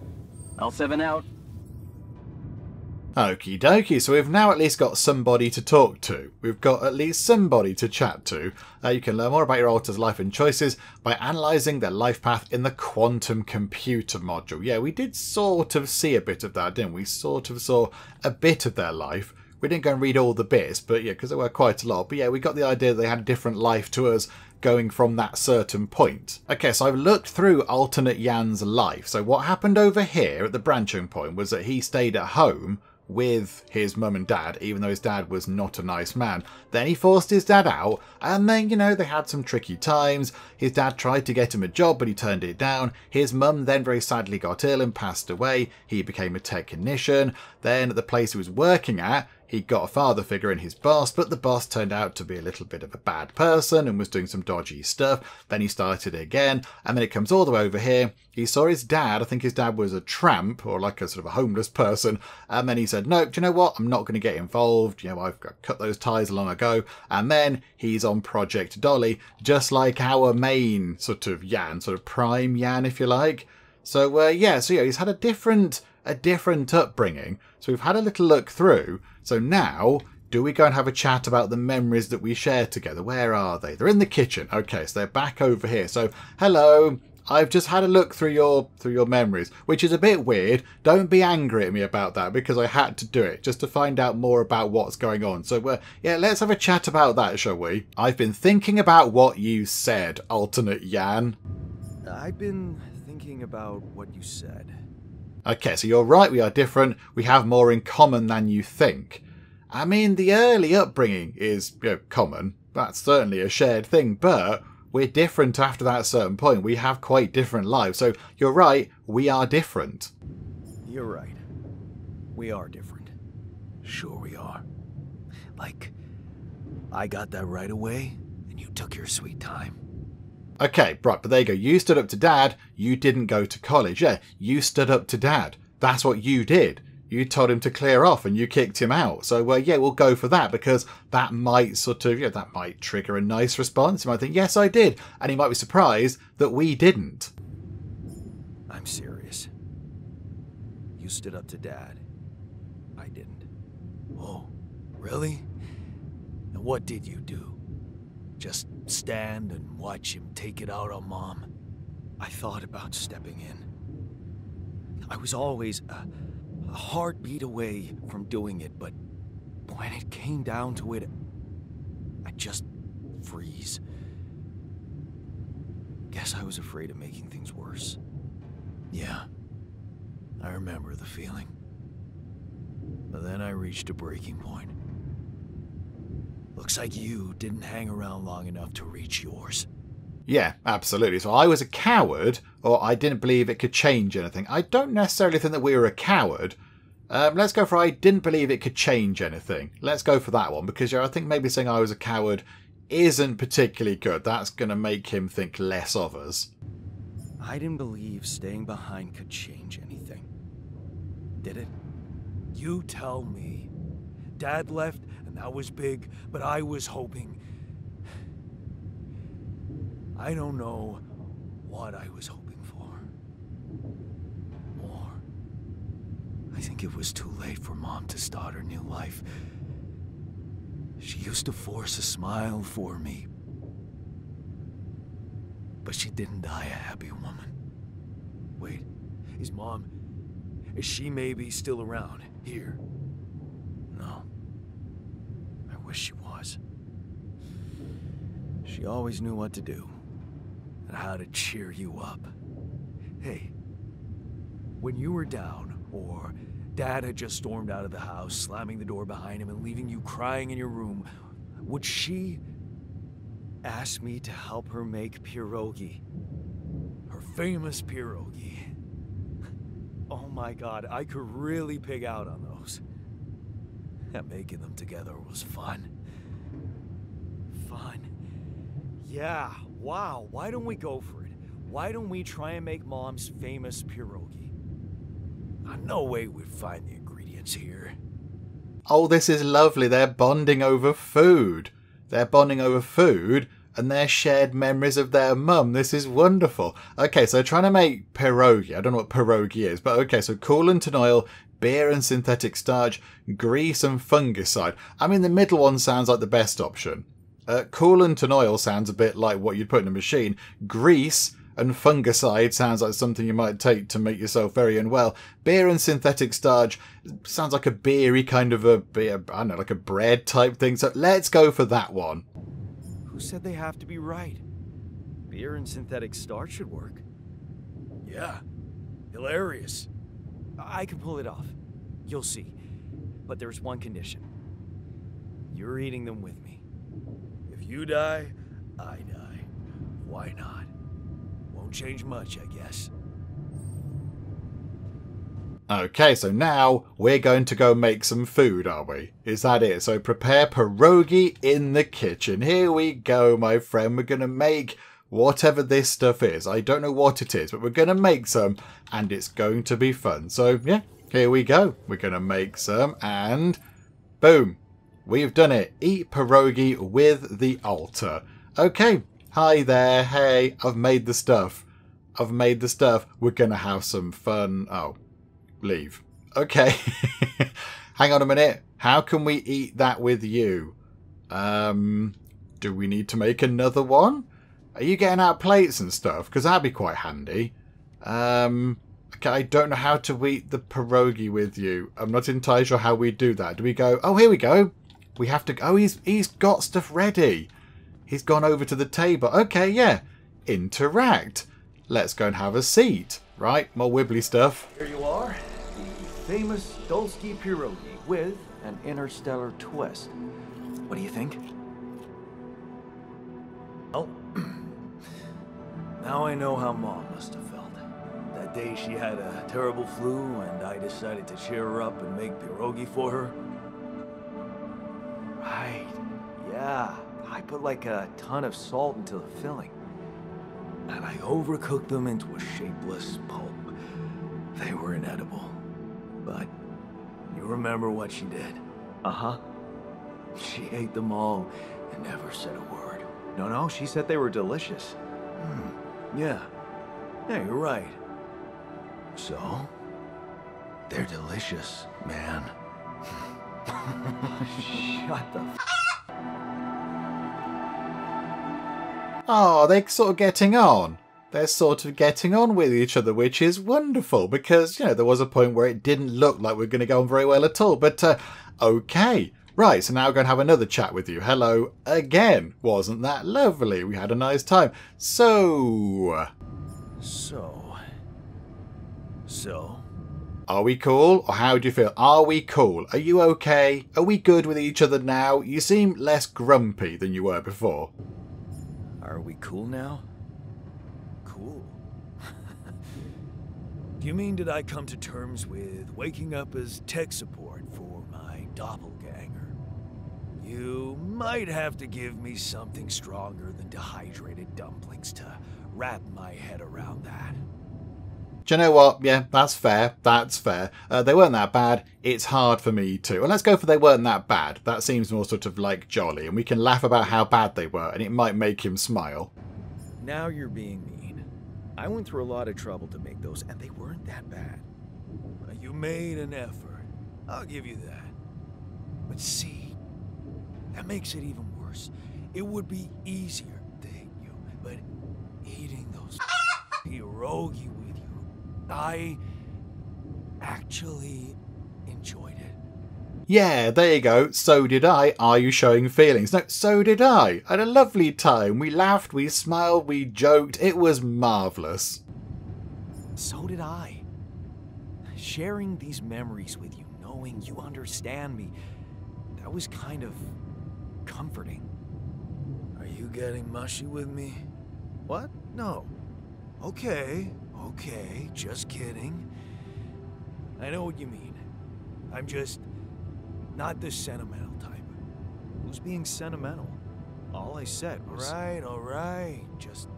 L7 out. Okie dokie, so we've now at least got somebody to talk to. We've got at least somebody to chat to. You can learn more about your alter's life and choices by analysing their life path in the quantum computer module. Yeah, we did sort of see a bit of that, didn't we? Sort of saw a bit of their life. We didn't go and read all the bits, but yeah, because there were quite a lot. But yeah, we got the idea that they had a different life to us going from that certain point. Okay, so I've looked through alternate Yan's life. So what happened over here at the branching point was that he stayed at home with his mum and dad, even though his dad was not a nice man. Then he forced his dad out, and then, you know, they had some tricky times. His dad tried to get him a job, but he turned it down. His mum then very sadly got ill and passed away. He became a technician. Then at the place he was working at, he got a father figure in his boss, but the boss turned out to be a little bit of a bad person and was doing some dodgy stuff. Then he started again, and then it comes all the way over here. He saw his dad. I think his dad was a tramp or like a sort of a homeless person. And then he said, no, do you know what? I'm not going to get involved. You know, I've cut those ties long ago. And then he's on Project Dolly, just like our main sort of Yan, sort of prime Yan, if you like. So, yeah, he's had a different upbringing. So we've had a little look through. So now, do we go and have a chat about the memories that we share together? Where are they? They're in the kitchen. Okay, so they're back over here. So, hello. I've just had a look through your memories, which is a bit weird. Don't be angry at me about that because I had to do it just to find out more about what's going on. So, yeah, let's have a chat about that, shall we? I've been thinking about what you said, alternate Yan. I've been thinking about what you said. Okay, so you're right, we are different. We have more in common than you think. I mean, the early upbringing is, you know, common. That's certainly a shared thing, but we're different after that certain point. We have quite different lives. So you're right, we are different. You're right. We are different. Sure we are. Like, I got that right away, and you took your sweet time. Okay, right, but there you go. You stood up to Dad. You didn't go to college. Yeah, you stood up to Dad. That's what you did. You told him to clear off and you kicked him out. So, yeah, we'll go for that because that might sort of, that might trigger a nice response. He might think, yes, I did. And he might be surprised that we didn't. I'm serious. You stood up to Dad. I didn't. Oh, really? And what did you do? Just stand and watch him take it out on Mom? I thought about stepping in. I was always a heartbeat away from doing it, but when it came down to it, I'd just freeze. Guess I was afraid of making things worse. Yeah, I remember the feeling. But then I reached a breaking point. Looks like you didn't hang around long enough to reach yours. Yeah, absolutely. So I was a coward, or I didn't believe it could change anything. I don't necessarily think that we were a coward. Let's go for I didn't believe it could change anything. Let's go for that one, because I think maybe saying I was a coward isn't particularly good. That's going to make him think less of us. I didn't believe staying behind could change anything. Did it? You tell me. Dad left, and that was big, but I was hoping... I don't know what I was hoping for. Or... I think it was too late for Mom to start her new life. She used to force a smile for me. But she didn't die a happy woman. Wait, is Mom... Is she maybe still around, here? No. I wish she was. She always knew what to do. And how to cheer you up. Hey, when you were down, or Dad had just stormed out of the house, slamming the door behind him and leaving you crying in your room, would she ask me to help her make pierogi? Her famous pierogi. Oh my God, I could really pig out on those. And making them together was fun. Fun. Yeah, wow, why don't we go for it? Why don't we try and make Mom's famous pierogi? No way we'd find the ingredients here. Oh, this is lovely. They're bonding over food. They're bonding over food and their shared memories of their mum. This is wonderful. Okay, so trying to make pierogi. I don't know what pierogi is, but okay, so coolant and oil, beer and synthetic starch, grease and fungicide. I mean, the middle one sounds like the best option. Coolant and oil sounds a bit like what you'd put in a machine. Grease and fungicide sounds like something you might take to make yourself very unwell. Beer and synthetic starch sounds like a beery kind of a beer, I don't know, like a bread type thing. So let's go for that one. Who said they have to be right? Beer and synthetic starch should work. Yeah, hilarious. I can pull it off. You'll see. But there's one condition. You're eating them with me. If you die, I die. Why not? Won't change much, I guess. Okay, so now we're going to go make some food, are we? Is that it? So prepare pierogi in the kitchen. Here we go, my friend. We're going to make whatever this stuff is. I don't know what it is, but we're going to make some and it's going to be fun. So yeah, here we go. We're going to make some and boom. We've done it. Eat pierogi with the altar. Okay. Hi there. Hey, I've made the stuff. I've made the stuff. We're going to have some fun. Oh, leave. Okay. Hang on a minute. How can we eat that with you? Do we need to make another one? Are you getting out plates and stuff? Because that'd be quite handy. Okay, I don't know how to eat the pierogi with you. I'm not entirely sure how we do that. Do we go... Oh, here we go. We have to... Oh, he's got stuff ready. He's gone over to the table. Okay, yeah. Interact. Let's go and have a seat. Right, more wibbly stuff. Here you are. The famous Dulski pierogi with an interstellar twist. What do you think? Oh. Now I know how Mom must have felt. That day she had a terrible flu and I decided to cheer her up and make pierogi for her. Right. Yeah. I put like a ton of salt into the filling. And I overcooked them into a shapeless pulp. They were inedible. But you remember what she did? Uh-huh. She ate them all and never said a word. No, she said they were delicious. Yeah. Yeah, you're right. So? They're delicious, man. Shut the f***. Oh, they're sort of getting on. They're sort of getting on with each other, which is wonderful because, you know, there was a point where it didn't look like we were going to go on very well at all. But, okay. Right, so now we're going to have another chat with you. Hello again. Wasn't that lovely? We had a nice time. So... Are we cool? Or how do you feel? Are we cool? Are you okay? Are we good with each other now? You seem less grumpy than you were before. Are we cool now? Cool. Do you mean did I come to terms with waking up as tech support for my doppelganger? You might have to give me something stronger than dehydrated dumplings to wrap my head around that. Do you know what? Yeah, that's fair. That's fair. They weren't that bad. It's hard for me too. And let's go for they weren't that bad. That seems more sort of like jolly. And we can laugh about how bad they were. And it might make him smile. Now you're being mean. I went through a lot of trouble to make those, and they weren't that bad. You made an effort. I'll give you that. But see, that makes it even worse. It would be easier to hate you, but eating those pierogi with you, I actually enjoyed it. Yeah, there you go. So did I. Are you showing feelings? No, so did I. I had a lovely time. We laughed, we smiled, we joked. It was marvellous. So did I. Sharing these memories with you, knowing you understand me, that was kind of comforting. Are you getting mushy with me? What? No. Okay, just kidding. I know what you mean. I'm just not the sentimental type. Who's being sentimental? All I said was... All right. Just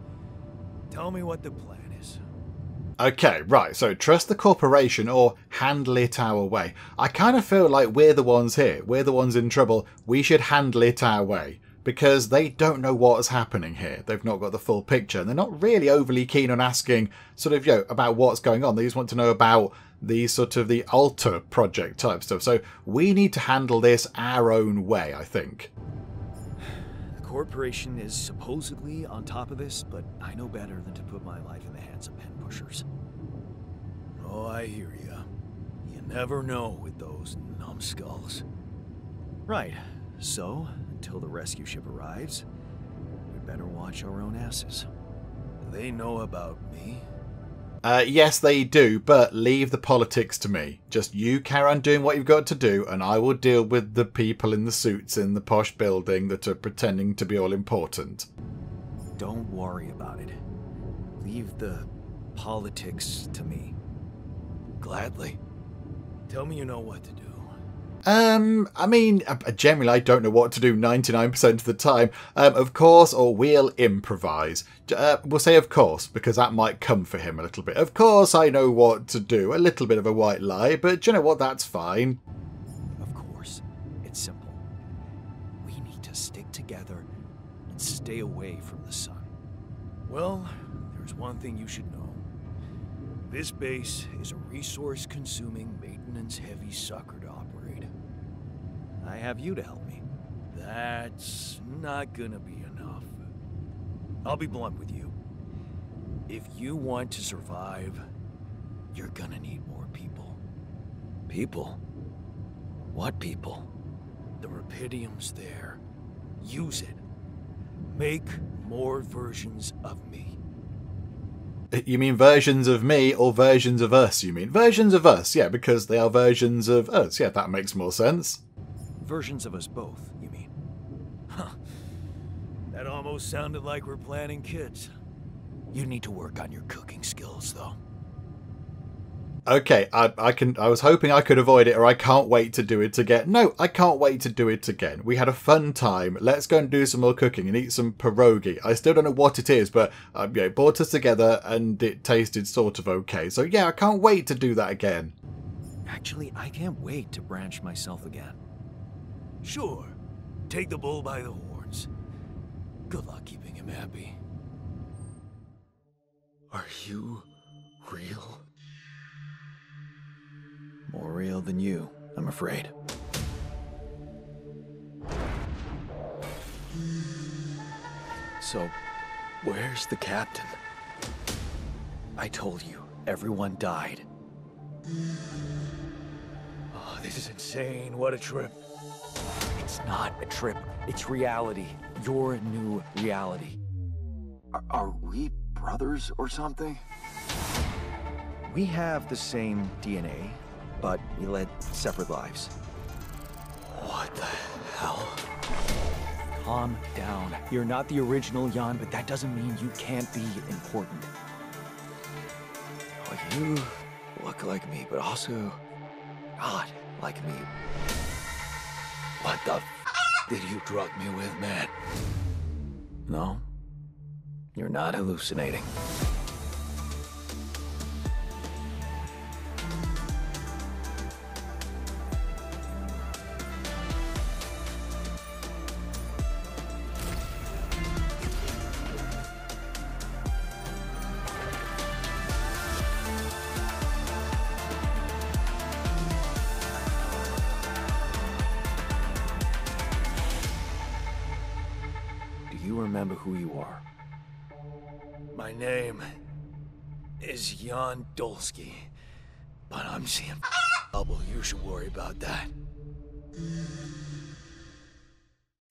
tell me what the plan is. Okay, right, so trust the corporation or handle it our way. I kind of feel like we're the ones here. We're the ones in trouble. We should handle it our way. Because they don't know what's happening here. They've not got the full picture. And they're not really overly keen on asking sort of, about what's going on. They just want to know about the sort of the altar project type stuff. So we need to handle this our own way, I think. The corporation is supposedly on top of this, but I know better than to put my life in the hands of pen pushers. Oh, I hear ya. You never know with those numbskulls. Right. So, until the rescue ship arrives, we'd better watch our own asses. They know about me. Yes, they do, but leave the politics to me. Just you carry on doing what you've got to do, and I will deal with the people in the suits in the posh building that are pretending to be all important. Don't worry about it. Leave the politics to me. Gladly. Tell me you know what to do. I mean, generally I don't know what to do 99% of the time. Of course, or we'll improvise. We'll say of course, because that might come for him a little bit. Of course I know what to do. A little bit of a white lie, but do you know what? That's fine. Of course. It's simple. We need to stick together and stay away from the sun. Well, there's one thing you should know. This base is a resource-consuming, maintenance-heavy sucker to operate. I have you to help me. That's not gonna be enough. I'll be blunt with you. If you want to survive, you're gonna need more people. People? What people? The Rapidium's there. Use it. Make more versions of me. You mean versions of me or versions of us, you mean? Versions of us, yeah, because they are versions of us. Yeah, that makes more sense. Versions of us both, you mean? Huh. That almost sounded like we're planning kids. You need to work on your cooking skills, though. Okay, I was hoping I could avoid it, or I can't wait to do it again. No, I can't wait to do it again. We had a fun time. Let's go and do some more cooking and eat some pierogi. I still don't know what it is, but it brought us together and it tasted sort of okay. So yeah, I can't wait to do that again. Actually, I can't wait to branch myself again. Sure. Take the bull by the horns. Good luck keeping him happy. Are you real? More real than you, I'm afraid. So, where's the captain? I told you, everyone died. Oh, this is insane. What a trip. It's not a trip. It's reality. Your new reality. Are we brothers or something? We have the same DNA, but we led separate lives. What the hell? Calm down. You're not the original Jan, but that doesn't mean you can't be important. Well, you look like me, but also not like me. What the did you drug me with, man? No, you're not hallucinating. remember who you are. My name is Jan Dolsky, but I'm seeing double. You should worry about that.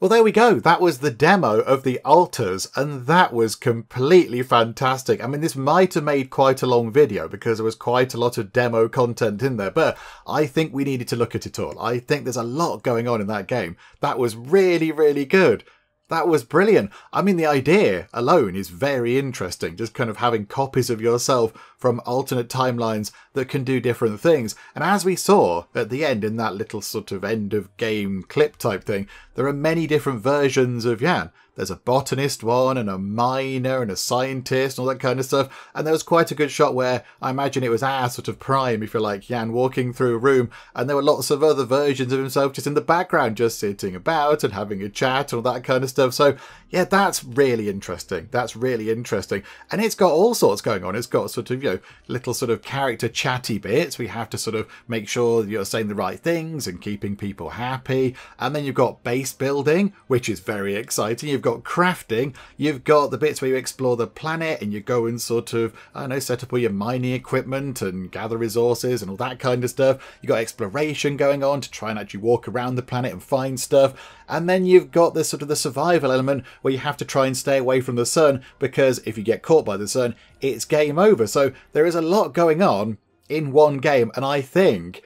Well, there we go. That was the demo of the altars, and that was completely fantastic. I mean, this might have made quite a long video because there was quite a lot of demo content in there, but I think we needed to look at it all. I think there's a lot going on in that game. That was really, really good. That was brilliant. I mean, the idea alone is very interesting, just kind of having copies of yourself from alternate timelines that can do different things. And as we saw at the end in that little sort of end of game clip type thing, there are many different versions of Jan. There's a botanist one and a miner and a scientist and all that kind of stuff. And there was quite a good shot where I imagine it was our sort of prime, if you like, Jan walking through a room. And there were lots of other versions of himself just in the background, just sitting about and having a chat and all that kind of stuff. So yeah, that's really interesting. That's really interesting. And it's got all sorts going on. It's got sort of, you know, little sort of character chatty bits. We have to sort of make sure you're saying the right things and keeping people happy. And then you've got base building, which is very exciting. You've got crafting. You've got the bits where you explore the planet and you go and sort of, I don't know, set up all your mining equipment and gather resources and all that kind of stuff. You've got exploration going on to try and actually walk around the planet and find stuff. And then you've got the sort of the survival element where you have to try and stay away from the sun, because if you get caught by the sun, it's game over. So there is a lot going on in one game, and I think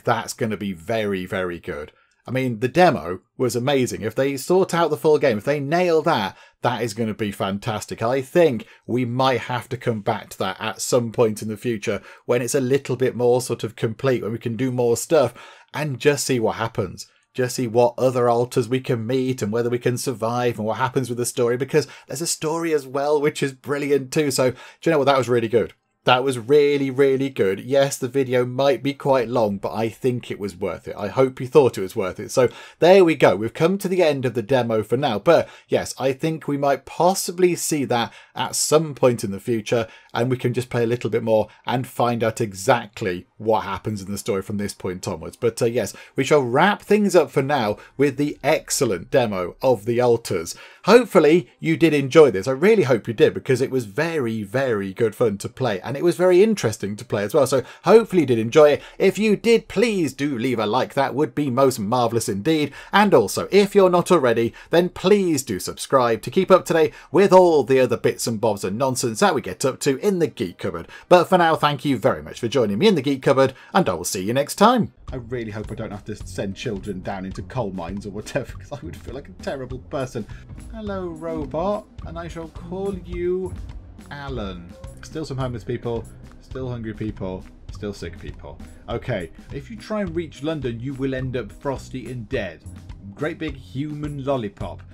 that's going to be very, very good. I mean, the demo was amazing. If they sort out the full game, if they nail that, that is going to be fantastic. I think we might have to come back to that at some point in the future when it's a little bit more sort of complete, when we can do more stuff and just see what happens. Just see what other altars we can meet and whether we can survive and what happens with the story, because there's a story as well, which is brilliant too. So do you know what? That was really good. That was really, really good. Yes, the video might be quite long, but I think it was worth it. I hope you thought it was worth it. So there we go. We've come to the end of the demo for now. But yes, I think we might possibly see that at some point in the future, and we can just play a little bit more and find out exactly what happens in the story from this point onwards. But yes, we shall wrap things up for now with the excellent demo of the altars. Hopefully you did enjoy this. I really hope you did, because it was very, very good fun to play. And it was very interesting to play as well. So hopefully you did enjoy it. If you did, please do leave a like. That would be most marvellous indeed. And also, if you're not already, then please do subscribe to keep up to date with all the other bits and bobs and nonsense that we get up to in the Geek Cupboard. But for now, thank you very much for joining me in the Geek Cupboard, and I will see you next time. I really hope I don't have to send children down into coal mines or whatever, because I would feel like a terrible person. Hello, robot, and I shall call you Alan. Still some homeless people, still hungry people, still sick people. Okay, if you try and reach London, you will end up frosty and dead. Great big human lollipop.